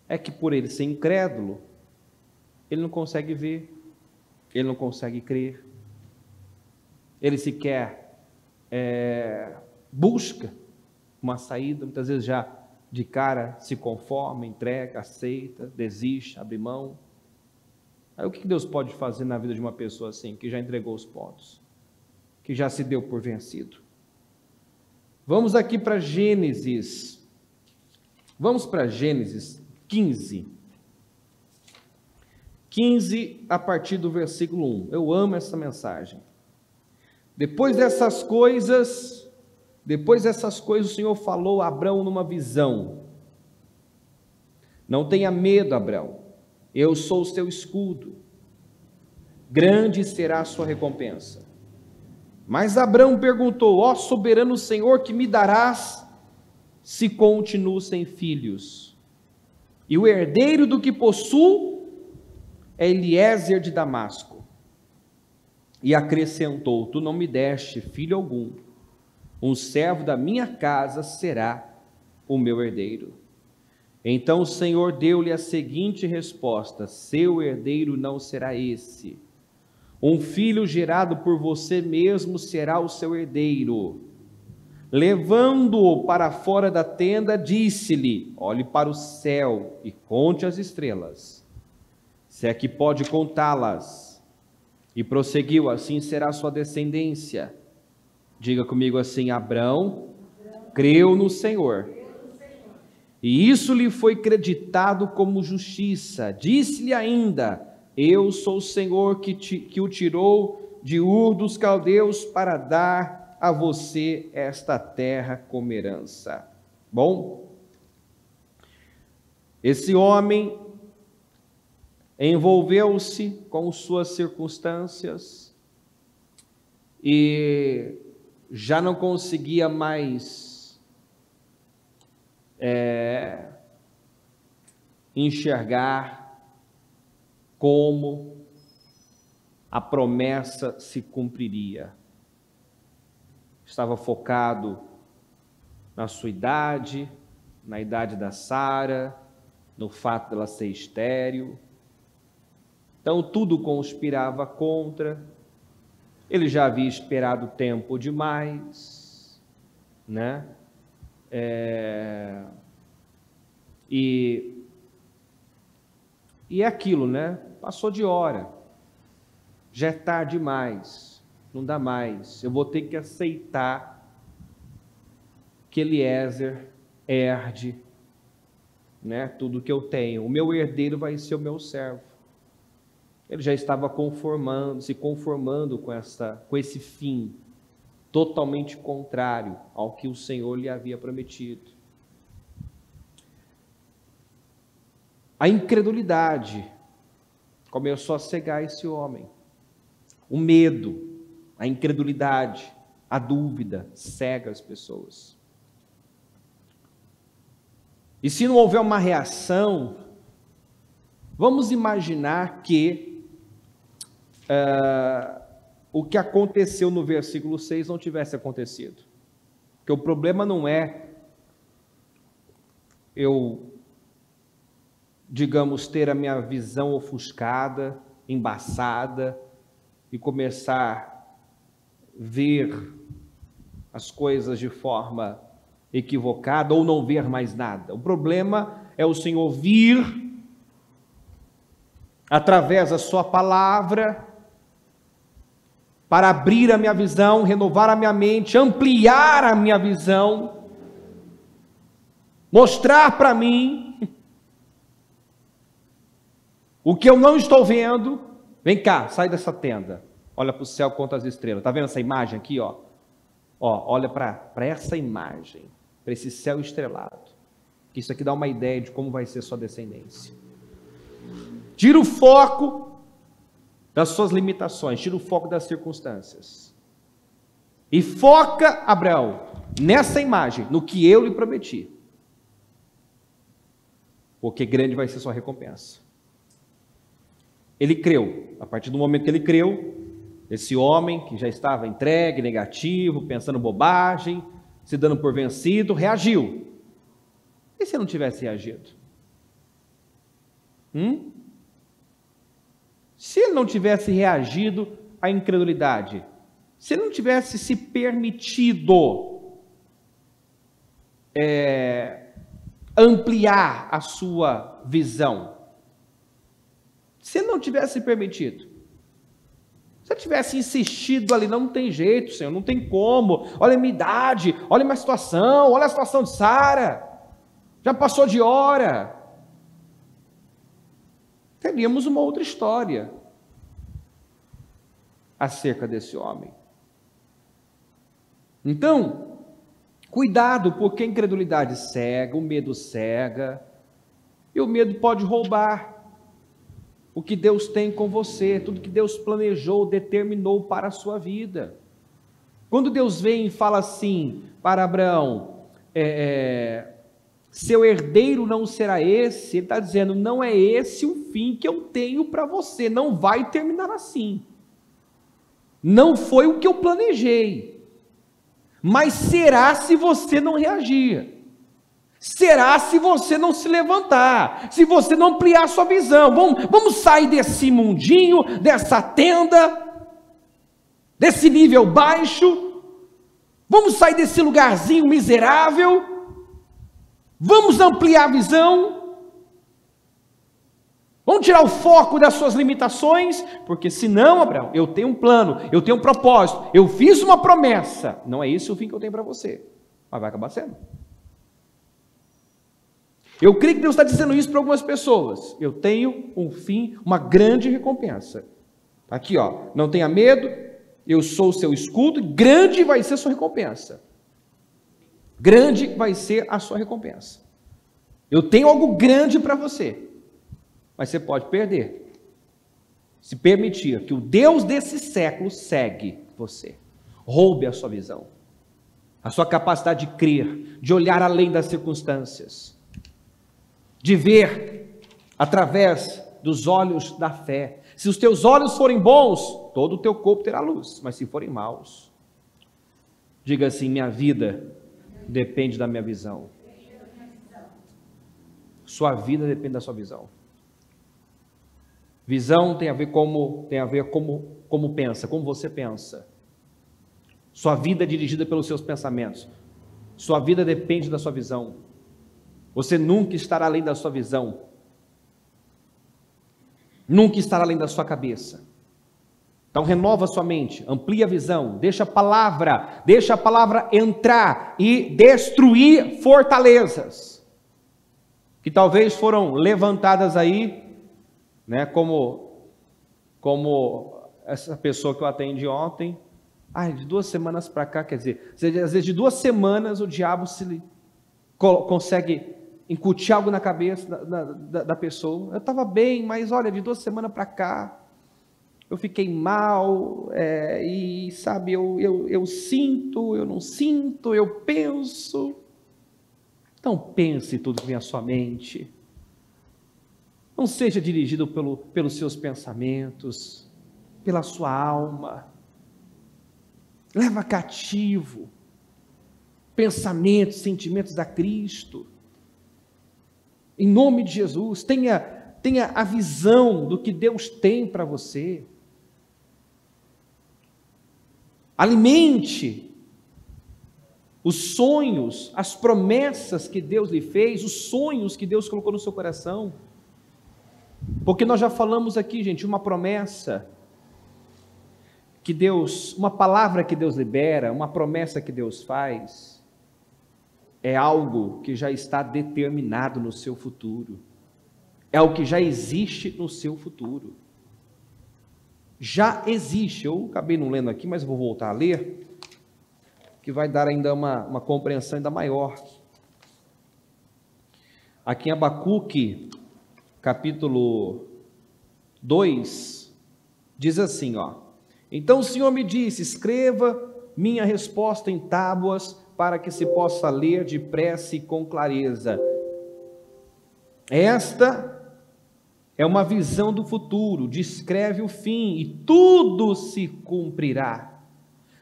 É que por ele ser incrédulo, ele não consegue ver, ele não consegue crer. Ele sequer busca uma saída, muitas vezes já de cara se conforma, entrega, aceita, desiste, abre mão. Aí o que Deus pode fazer na vida de uma pessoa assim, que já entregou os pontos, que já se deu por vencido? Vamos aqui para Gênesis, vamos para Gênesis 15, a partir do versículo 1, eu amo essa mensagem. Depois dessas coisas, o Senhor falou a Abrão numa visão: não tenha medo, Abrão, eu sou o seu escudo, grande será a sua recompensa. Mas Abrão perguntou: ó soberano Senhor, que me darás se continuo sem filhos? E o herdeiro do que possuo é Eliezer de Damasco. E acrescentou: tu não me deste filho algum, um servo da minha casa será o meu herdeiro. Então o Senhor deu-lhe a seguinte resposta: seu herdeiro não será esse, um filho gerado por você mesmo será o seu herdeiro. Levando-o para fora da tenda, disse-lhe: olhe para o céu e conte as estrelas, se é que pode contá-las. E prosseguiu: assim será a sua descendência. Diga comigo assim: Abrão creu no Senhor, e isso lhe foi creditado como justiça. Disse-lhe ainda: eu sou o Senhor que o tirou de Ur dos caldeus para dar a você esta terra como herança. Bom, esse homem envolveu-se com suas circunstâncias e já não conseguia mais enxergar como a promessa se cumpriria. Estava focado na sua idade, na idade da Sara, no fato dela ser estéril. Então tudo conspirava contra. Ele já havia esperado tempo demais, né? E é aquilo, né? Passou de hora, já é tarde demais, não dá mais. Eu vou ter que aceitar que Eliezer herde, né, tudo que eu tenho. O meu herdeiro vai ser o meu servo. Ele já estava se conformando com esse fim totalmente contrário ao que o Senhor lhe havia prometido. A incredulidade começou a cegar esse homem. O medo, a incredulidade, a dúvida cega as pessoas. E se não houver uma reação, vamos imaginar que o que aconteceu no versículo 6 não tivesse acontecido. Porque o problema não é digamos, ter a minha visão ofuscada, embaçada, e começar a ver as coisas de forma equivocada, ou não ver mais nada. O problema é o Senhor vir, através da sua palavra, para abrir a minha visão, renovar a minha mente, ampliar a minha visão, mostrar para mim o que eu não estou vendo. Vem cá, sai dessa tenda, olha para o céu, conta as estrelas. Está vendo essa imagem aqui? Olha para essa imagem, para esse céu estrelado, que isso aqui dá uma ideia de como vai ser sua descendência. Tira o foco das suas limitações, tira o foco das circunstâncias, e foca, Abraão, nessa imagem, no que eu lhe prometi, porque grande vai ser sua recompensa. Ele creu. A partir do momento que ele creu, esse homem que já estava entregue, negativo, pensando bobagem, se dando por vencido, reagiu. E se não tivesse reagido? Se ele não tivesse reagido à incredulidade, se ele não tivesse se permitido ampliar a sua visão, se ele não tivesse permitido, se ele tivesse insistido ali, não tem jeito, Senhor, não tem como, olha a minha idade, olha a minha situação, olha a situação de Sara, já passou de hora, teríamos uma outra história acerca desse homem. Então, cuidado, porque a incredulidade cega, o medo cega, e o medo pode roubar o que Deus tem com você, tudo que Deus planejou, determinou para a sua vida. Quando Deus vem e fala assim para Abraão, seu herdeiro não será esse, ele está dizendo, não é esse o fim que eu tenho para você, não vai terminar assim, não foi o que eu planejei, mas será se você não reagir, será se você não se levantar, se você não ampliar sua visão. Vamos sair desse mundinho, dessa tenda, desse nível baixo, vamos sair desse lugarzinho miserável, vamos ampliar a visão, vamos tirar o foco das suas limitações, porque senão, Abraão, eu tenho um plano, eu tenho um propósito, eu fiz uma promessa, não é esse o fim que eu tenho para você, mas vai acabar sendo. Eu creio que Deus está dizendo isso para algumas pessoas. Eu tenho um fim, uma grande recompensa. Aqui, não tenha medo, eu sou o seu escudo, grande vai ser a sua recompensa. Grande vai ser a sua recompensa. Eu tenho algo grande para você, mas você pode perder, se permitir que o Deus desse século segue você, roube a sua visão, a sua capacidade de crer, de olhar além das circunstâncias, de ver através dos olhos da fé. Se os teus olhos forem bons, todo o teu corpo terá luz, mas se forem maus, diga assim, minha vida depende da minha visão. Sua vida depende da sua visão. Visão tem a ver como pensa, como você pensa. Sua vida é dirigida pelos seus pensamentos. Sua vida depende da sua visão. Você nunca estará além da sua visão. Nunca estará além da sua cabeça. Então renova a sua mente, amplia a visão, deixa a palavra entrar e destruir fortalezas que talvez foram levantadas aí, né, como essa pessoa que eu atendi ontem. De 2 semanas para cá, quer dizer, às vezes de 2 semanas o diabo consegue incutir algo na cabeça da pessoa. Eu estava bem, mas olha, de 2 semanas para cá, eu fiquei mal, e sabe, eu sinto, eu não sinto, eu penso. Então pense tudo que vem à sua mente. Não seja dirigido pelos seus pensamentos, pela sua alma. Leva cativo pensamentos, sentimentos a Cristo. Em nome de Jesus, tenha a visão do que Deus tem para você. Alimente os sonhos, as promessas que Deus lhe fez, os sonhos que Deus colocou no seu coração. Porque nós já falamos aqui, gente, uma promessa que Deus, uma palavra que Deus libera, uma promessa que Deus faz, é algo que já está determinado no seu futuro. É o que já existe no seu futuro. Já existe. Eu acabei não lendo aqui, mas vou voltar a ler, que vai dar ainda uma compreensão ainda maior. Aqui em Abacuque, capítulo 2, diz assim, ó: então o Senhor me disse, escreva minha resposta em tábuas, para que se possa ler depressa e com clareza. Esta é uma visão do futuro, descreve o fim, e tudo se cumprirá.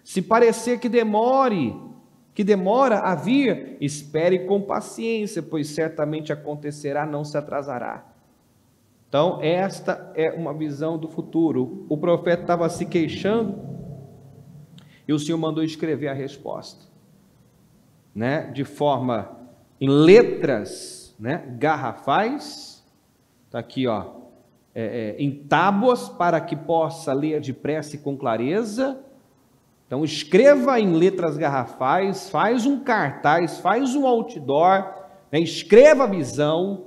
Se parecer que demora a vir, espere com paciência, pois certamente acontecerá, não se atrasará. Então, esta é uma visão do futuro. O profeta estava se queixando e o Senhor mandou escrever a resposta, né? De forma, em letras, né? Garrafais, está aqui, ó, em tábuas, para que possa ler depressa e com clareza. Então, escreva em letras garrafais, faz um cartaz, faz um outdoor, né? Escreva a visão.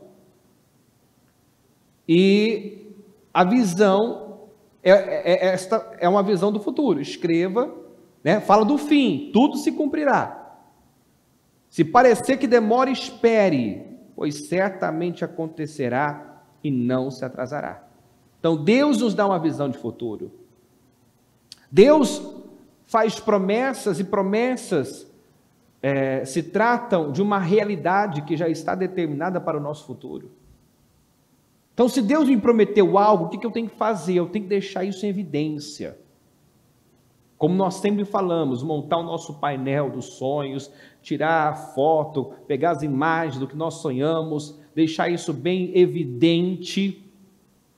E a visão, esta é uma visão do futuro. Escreva, né? Fala do fim, tudo se cumprirá. Se parecer que demora, espere, pois certamente acontecerá e não se atrasará. Então, Deus nos dá uma visão de futuro. Deus faz promessas, e promessas se tratam de uma realidade que já está determinada para o nosso futuro. Então, se Deus me prometeu algo, o que eu tenho que fazer? Eu tenho que deixar isso em evidência. Como nós sempre falamos, montar o nosso painel dos sonhos, tirar a foto, pegar as imagens do que nós sonhamos, deixar isso bem evidente,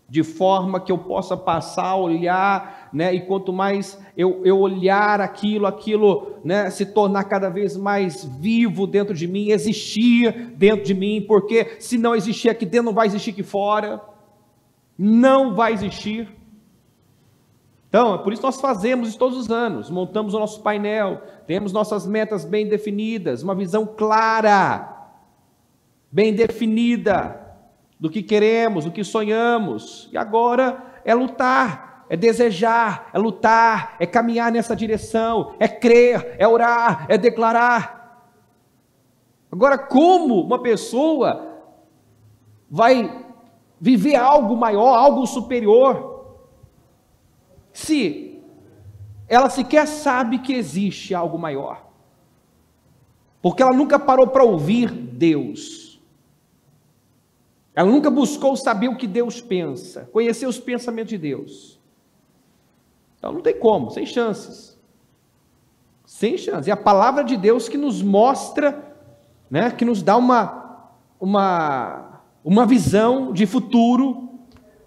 de forma que eu possa passar a olhar, né? E quanto mais eu olhar aquilo, né? Se tornar cada vez mais vivo dentro de mim, existir dentro de mim, porque se não existir aqui dentro, não vai existir aqui fora, não vai existir. Então, é por isso que nós fazemos isso todos os anos, montamos o nosso painel, temos nossas metas bem definidas, uma visão clara, bem definida, do que queremos, do que sonhamos, e agora é lutar, é desejar, é lutar, é caminhar nessa direção, é crer, é orar, é declarar. Agora, como uma pessoa vai viver algo maior, algo superior, se ela sequer sabe que existe algo maior, porque ela nunca parou para ouvir Deus, ela nunca buscou saber o que Deus pensa, conhecer os pensamentos de Deus. Então não tem como, sem chances. Sem chances. É a palavra de Deus que nos mostra, né, que nos dá uma visão de futuro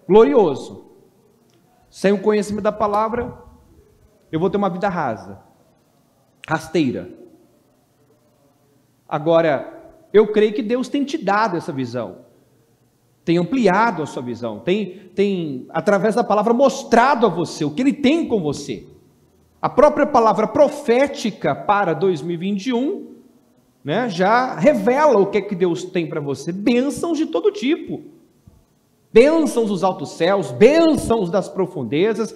glorioso. Sem o conhecimento da palavra, eu vou ter uma vida rasa, rasteira. Agora, eu creio que Deus tem te dado essa visão. Tem ampliado a sua visão, tem através da palavra mostrado a você o que Ele tem com você. A própria palavra profética para 2021, né, já revela o que é que Deus tem para você. Bênçãos de todo tipo, bênçãos dos altos céus, bênçãos das profundezas,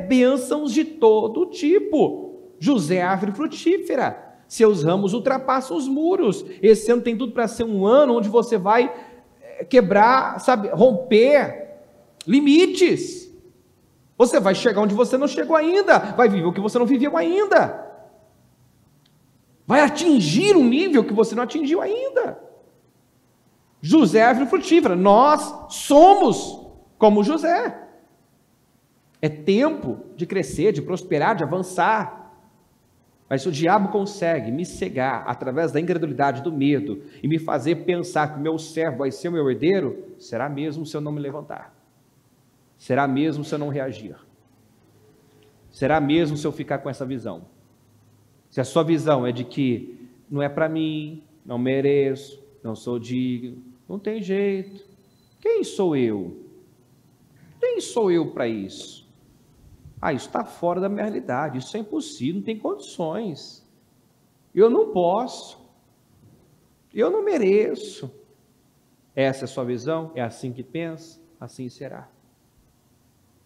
bênçãos de todo tipo. José, árvore frutífera, seus ramos ultrapassam os muros. Esse ano tem tudo para ser um ano onde você vai quebrar, sabe, romper limites. Você vai chegar onde você não chegou ainda, vai viver o que você não viveu ainda, vai atingir um nível que você não atingiu ainda. José é árvore frutífera, nós somos como José. É tempo de crescer, de prosperar, de avançar. Mas se o diabo consegue me cegar através da incredulidade, do medo, e me fazer pensar que o meu servo vai ser o meu herdeiro, será mesmo se eu não me levantar? Será mesmo se eu não reagir? Será mesmo se eu ficar com essa visão? Se a sua visão é de que não é para mim, não mereço, não sou digno, não tem jeito, quem sou eu? Quem sou eu para isso? Ah, isso está fora da minha realidade, isso é impossível, não tem condições. Eu não posso. Eu não mereço. Essa é a sua visão? É assim que pensa? Assim será.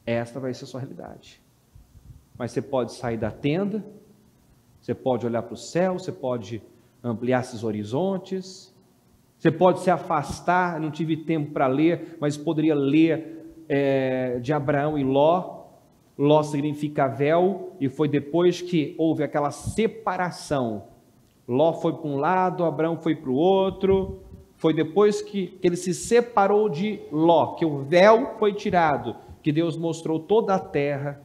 Esta vai ser a sua realidade. Mas você pode sair da tenda, você pode olhar para o céu, você pode ampliar esses horizontes, você pode se afastar. Não tive tempo para ler, mas poderia ler de Abraão e Ló. Ló significa véu, e foi depois que houve aquela separação. Ló foi para um lado, Abraão foi para o outro. Foi depois que ele se separou de Ló, que o véu foi tirado, que Deus mostrou toda a terra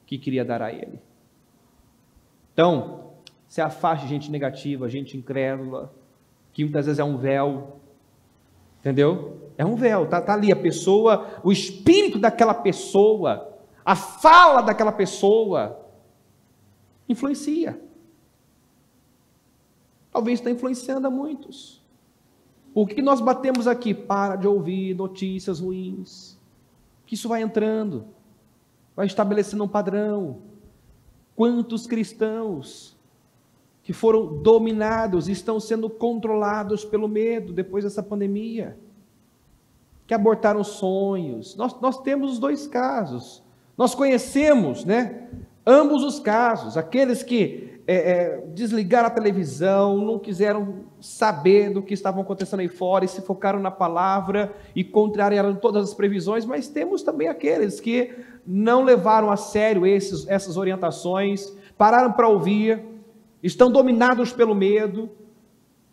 que queria dar a ele. Então, se afaste de gente negativa, gente incrédula, que muitas vezes é um véu, entendeu? É um véu, tá ali a pessoa, o espírito daquela pessoa, a fala daquela pessoa, influencia. Talvez está influenciando a muitos. O que nós batemos aqui? Para de ouvir notícias ruins. Que isso vai entrando, vai estabelecendo um padrão. Quantos cristãos que foram dominados, estão sendo controlados pelo medo depois dessa pandemia, que abortaram sonhos. Nós temos os dois casos. Nós conhecemos, ambos os casos. Aqueles que desligaram a televisão, não quiseram saber do que estava acontecendo aí fora e se focaram na palavra e contrariaram todas as previsões, mas temos também aqueles que não levaram a sério essas orientações, pararam para ouvir, estão dominados pelo medo,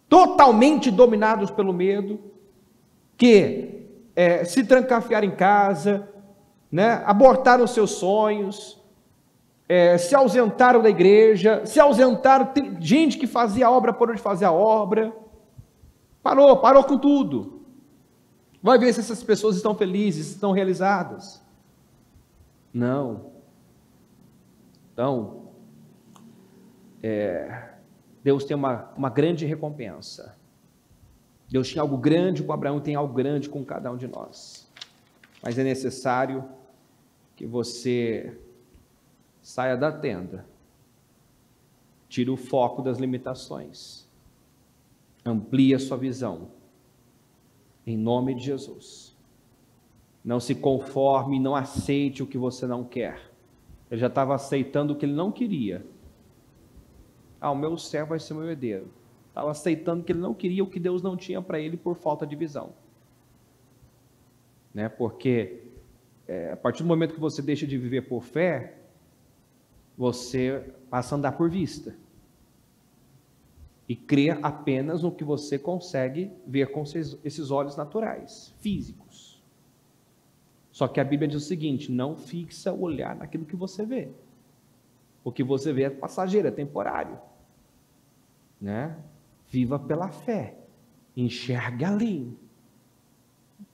totalmente dominados pelo medo, que se trancafiaram em casa, abortaram seus sonhos, se ausentaram da igreja, se ausentaram, tem gente que fazia a obra, parou de fazer a obra, parou com tudo. Vai ver se essas pessoas estão felizes, estão realizadas. Não. Então, Deus tem uma grande recompensa. Deus tinha algo grande com Abraão, tem algo grande com cada um de nós. Mas é necessário que você saia da tenda, tire o foco das limitações, amplie a sua visão, em nome de Jesus. Não se conforme, não aceite o que você não quer. Ele já estava aceitando o que ele não queria. O meu servo vai ser meu herdeiro. Estava aceitando que ele não queria o que Deus não tinha para ele por falta de visão. Porque a partir do momento que você deixa de viver por fé, você passa a andar por vista e crer apenas no que você consegue ver com esses olhos naturais, físicos. Só que a Bíblia diz o seguinte: não fixa o olhar naquilo que você vê. O que você vê é passageiro, é temporário. Viva pela fé, enxergue além.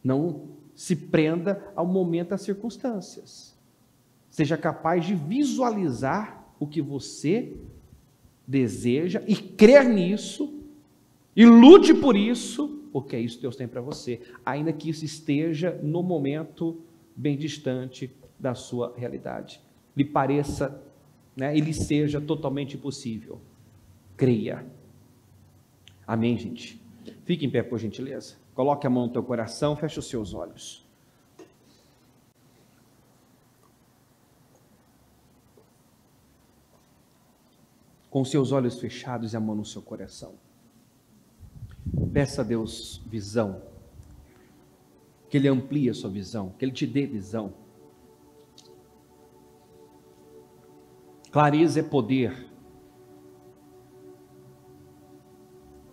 Não se prenda ao momento, às circunstâncias. Seja capaz de visualizar o que você deseja e crer nisso, e lute por isso, porque é isso que Deus tem para você, ainda que isso esteja no momento bem distante da sua realidade. Lhe pareça, e lhe seja totalmente impossível. Creia. Amém, gente? Fique em pé, por gentileza. Coloque a mão no teu coração, feche os seus olhos. Com seus olhos fechados e a mão no seu coração. Peça a Deus visão, que Ele amplie a sua visão, que Ele te dê visão. Clareza é poder.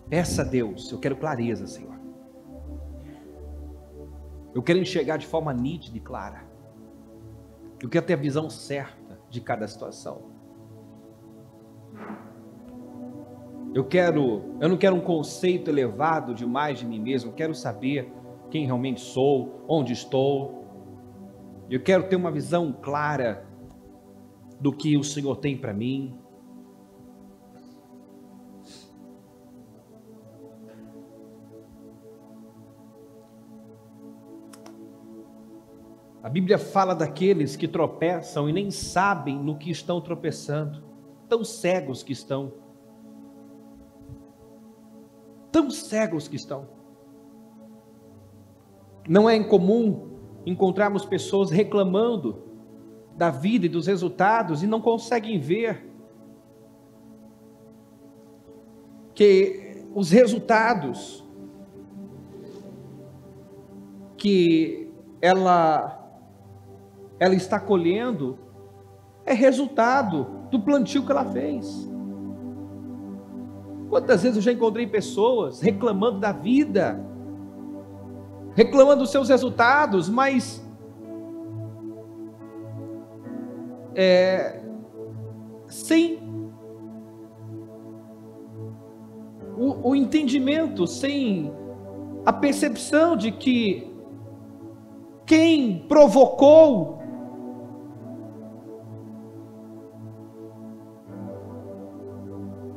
Peça a Deus: eu quero clareza, Senhor. Eu quero enxergar de forma nítida e clara. Eu quero ter a visão certa de cada situação. Eu não quero um conceito elevado demais de mim mesmo. Eu quero saber quem realmente sou, onde estou. Eu quero ter uma visão clara do que o Senhor tem para mim. A Bíblia fala daqueles que tropeçam e nem sabem no que estão tropeçando, tão cegos que estão. Tão cegos que estão. Não é incomum encontrarmos pessoas reclamando da vida e dos resultados e não conseguem ver que os resultados que ela está colhendo é resultado do plantio que ela fez. Quantas vezes eu já encontrei pessoas reclamando da vida, reclamando dos seus resultados, mas sem o entendimento, sem a percepção de que quem provocou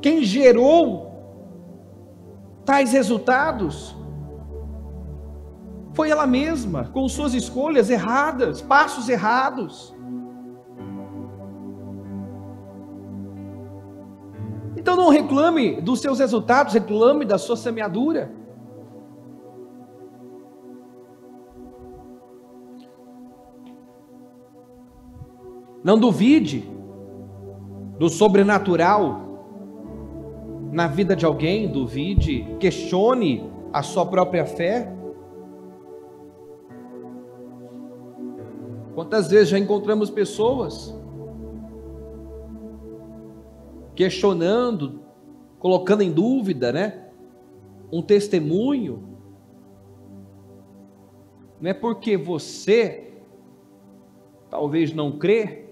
quem gerou tais resultados foi ela mesma, com suas escolhas erradas, passos errados. Então não reclame dos seus resultados, reclame da sua semeadura. Não duvide do sobrenatural na vida de alguém, duvide, questione a sua própria fé. Quantas vezes já encontramos pessoas questionando, colocando em dúvida, um testemunho. Não é porque você talvez não crê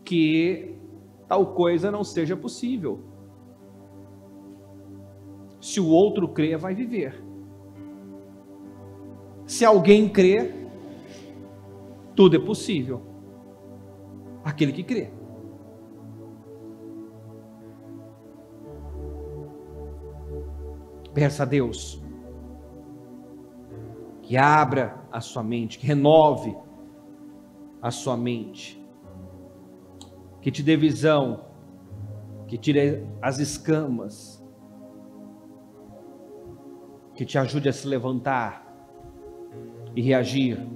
que tal coisa não seja possível. Se o outro crê, vai viver. Se alguém crê, tudo é possível. Aquele que crê. Peça a Deus que abra a sua mente, que renove a sua mente, que te dê visão, que tire as escamas, que te ajude a se levantar e reagir.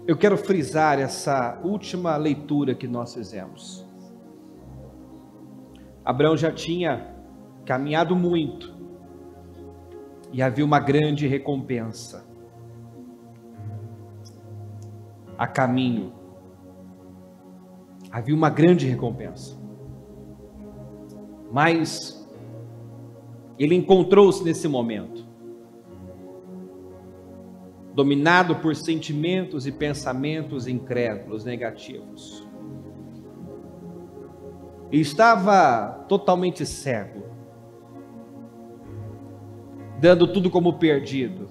Eu quero frisar essa última leitura que nós fizemos. Abraão já tinha caminhado muito e havia uma grande recompensa a caminho. Havia uma grande recompensa, mas ele encontrou-se nesse momento dominado por sentimentos e pensamentos incrédulos, negativos, e estava totalmente cego, dando tudo como perdido.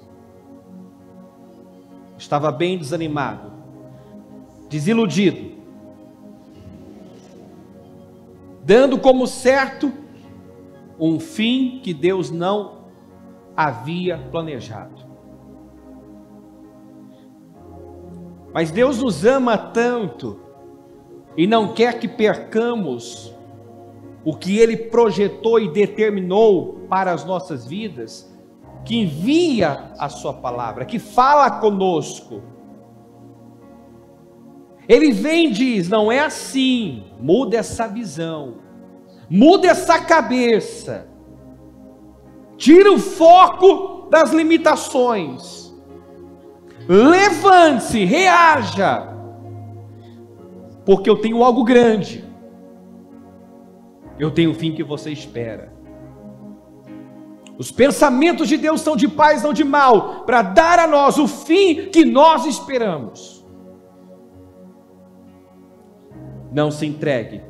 Estava bem desanimado, desiludido, dando como certo um fim que Deus não havia planejado. Mas Deus nos ama tanto e não quer que percamos o que Ele projetou e determinou para as nossas vidas, que envia a sua palavra, que fala conosco. Ele vem e diz: não é assim, muda essa visão, muda essa cabeça, tira o foco das limitações, levante-se, reaja, porque eu tenho algo grande, eu tenho o fim que você espera. Os pensamentos de Deus são de paz, não de mal, para dar a nós o fim que nós esperamos. Não se entregue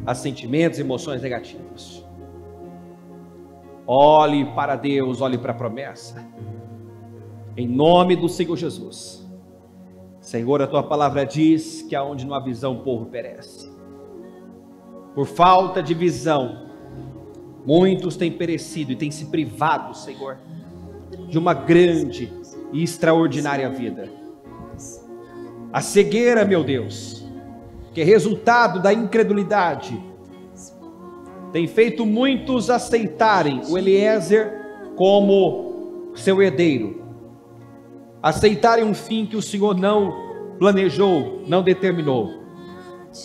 a sentimentos e emoções negativos. Olhe para Deus, olhe para a promessa. Em nome do Senhor Jesus. Senhor, a tua palavra diz que aonde não há visão, o povo perece. Por falta de visão, muitos têm perecido e têm se privado, Senhor, de uma grande e extraordinária vida. A cegueira, meu Deus, que é resultado da incredulidade, tem feito muitos aceitarem o Eliezer como seu herdeiro, aceitarem um fim que o Senhor não planejou, não determinou.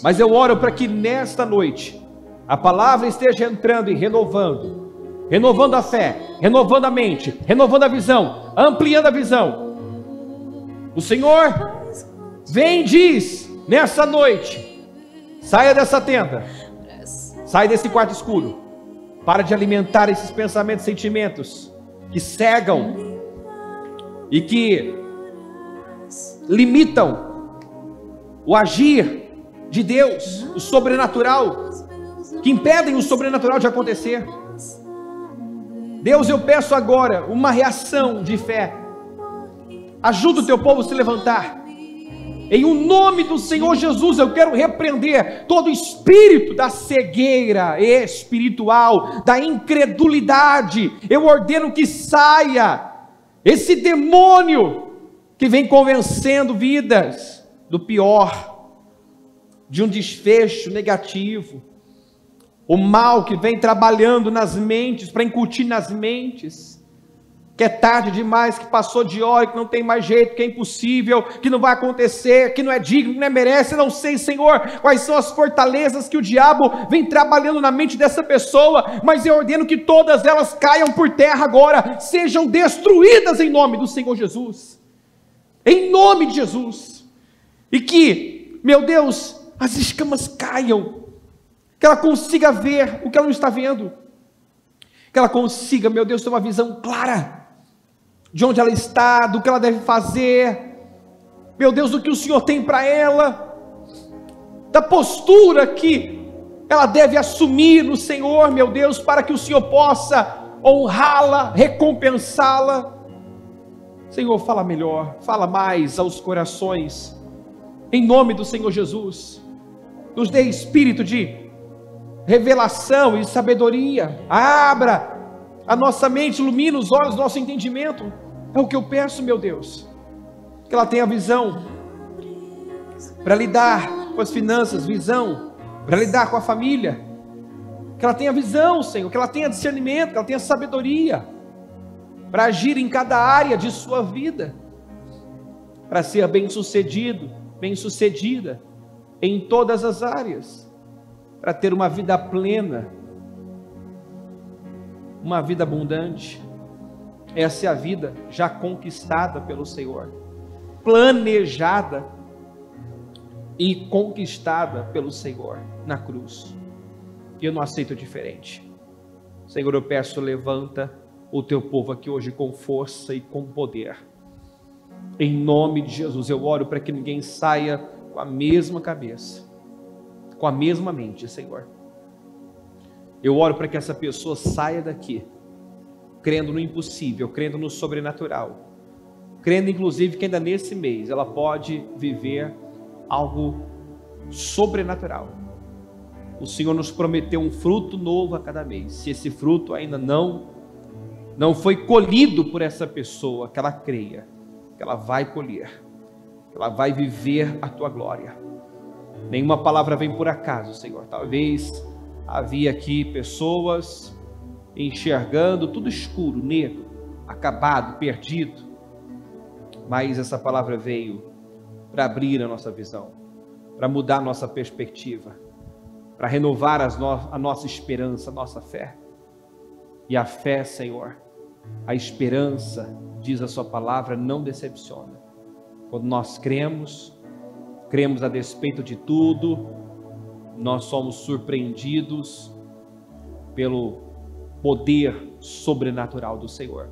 Mas eu oro para que nesta noite a palavra esteja entrando e renovando a fé, renovando a mente, renovando a visão, ampliando a visão. O Senhor vem e diz nessa noite: saia dessa tenda, saia desse quarto escuro, para de alimentar esses pensamentos, sentimentos que cegam e que limitam o agir de Deus, o sobrenatural, que impedem o sobrenatural de acontecer. Deus, eu peço agora uma reação de fé. Ajuda o teu povo a se levantar. Em o nome do Senhor Jesus, eu quero repreender todo espírito da cegueira espiritual, da incredulidade. Eu ordeno que saia esse demônio que vem convencendo vidas do pior, de um desfecho negativo, o mal que vem trabalhando nas mentes, para incutir nas mentes, que é tarde demais, que passou de hora, que não tem mais jeito, que é impossível, que não vai acontecer, que não é digno, que não é merece. Eu não sei, Senhor, quais são as fortalezas que o diabo vem trabalhando na mente dessa pessoa, mas eu ordeno que todas elas caiam por terra agora, sejam destruídas em nome do Senhor Jesus, em nome de Jesus, e que, meu Deus, as escamas caiam, que ela consiga ver o que ela não está vendo, que ela consiga, meu Deus, ter uma visão clara de onde ela está, do que ela deve fazer, meu Deus, do que o Senhor tem para ela, da postura que ela deve assumir no Senhor, meu Deus, para que o Senhor possa honrá-la, recompensá-la. Senhor, fala melhor, fala mais aos corações, em nome do Senhor Jesus. Nos dê espírito de revelação e sabedoria, abra a nossa mente, ilumina os olhos do nosso entendimento. É o que eu peço, meu Deus, que ela tenha visão para lidar com as finanças, visão para lidar com a família, que ela tenha visão, Senhor, que ela tenha discernimento, que ela tenha sabedoria para agir em cada área de sua vida, para ser bem-sucedido, bem-sucedida em todas as áreas, para ter uma vida plena, uma vida abundante. Essa é a vida já conquistada pelo Senhor, planejada e conquistada pelo Senhor na cruz, e eu não aceito diferente. Senhor, eu peço, levanta o teu povo aqui hoje com força e com poder, em nome de Jesus. Eu oro para que ninguém saia com a mesma cabeça, com a mesma mente, Senhor. Eu oro para que essa pessoa saia daqui crendo no impossível, crendo no sobrenatural, crendo inclusive que ainda nesse mês ela pode viver algo sobrenatural. O Senhor nos prometeu um fruto novo a cada mês. Se esse fruto ainda não foi colhido por essa pessoa, que ela creia que ela vai colher, que ela vai viver a tua glória. Nenhuma palavra vem por acaso, Senhor. Talvez havia aqui pessoas enxergando tudo escuro, negro, acabado, perdido, mas essa palavra veio para abrir a nossa visão, para mudar a nossa perspectiva, para renovar a nossa esperança, a nossa fé. E a fé, Senhor, a esperança, diz a sua palavra, não decepciona. Quando nós cremos a despeito de tudo, nós somos surpreendidos pelo poder sobrenatural do Senhor.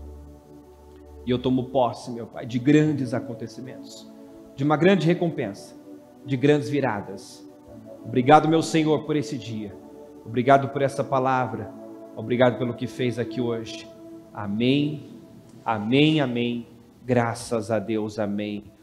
E eu tomo posse, meu Pai, de grandes acontecimentos, de uma grande recompensa, de grandes viradas. Obrigado, meu Senhor, por esse dia. Obrigado por essa palavra. Obrigado pelo que fez aqui hoje. Amém, amém, amém. Graças a Deus, amém.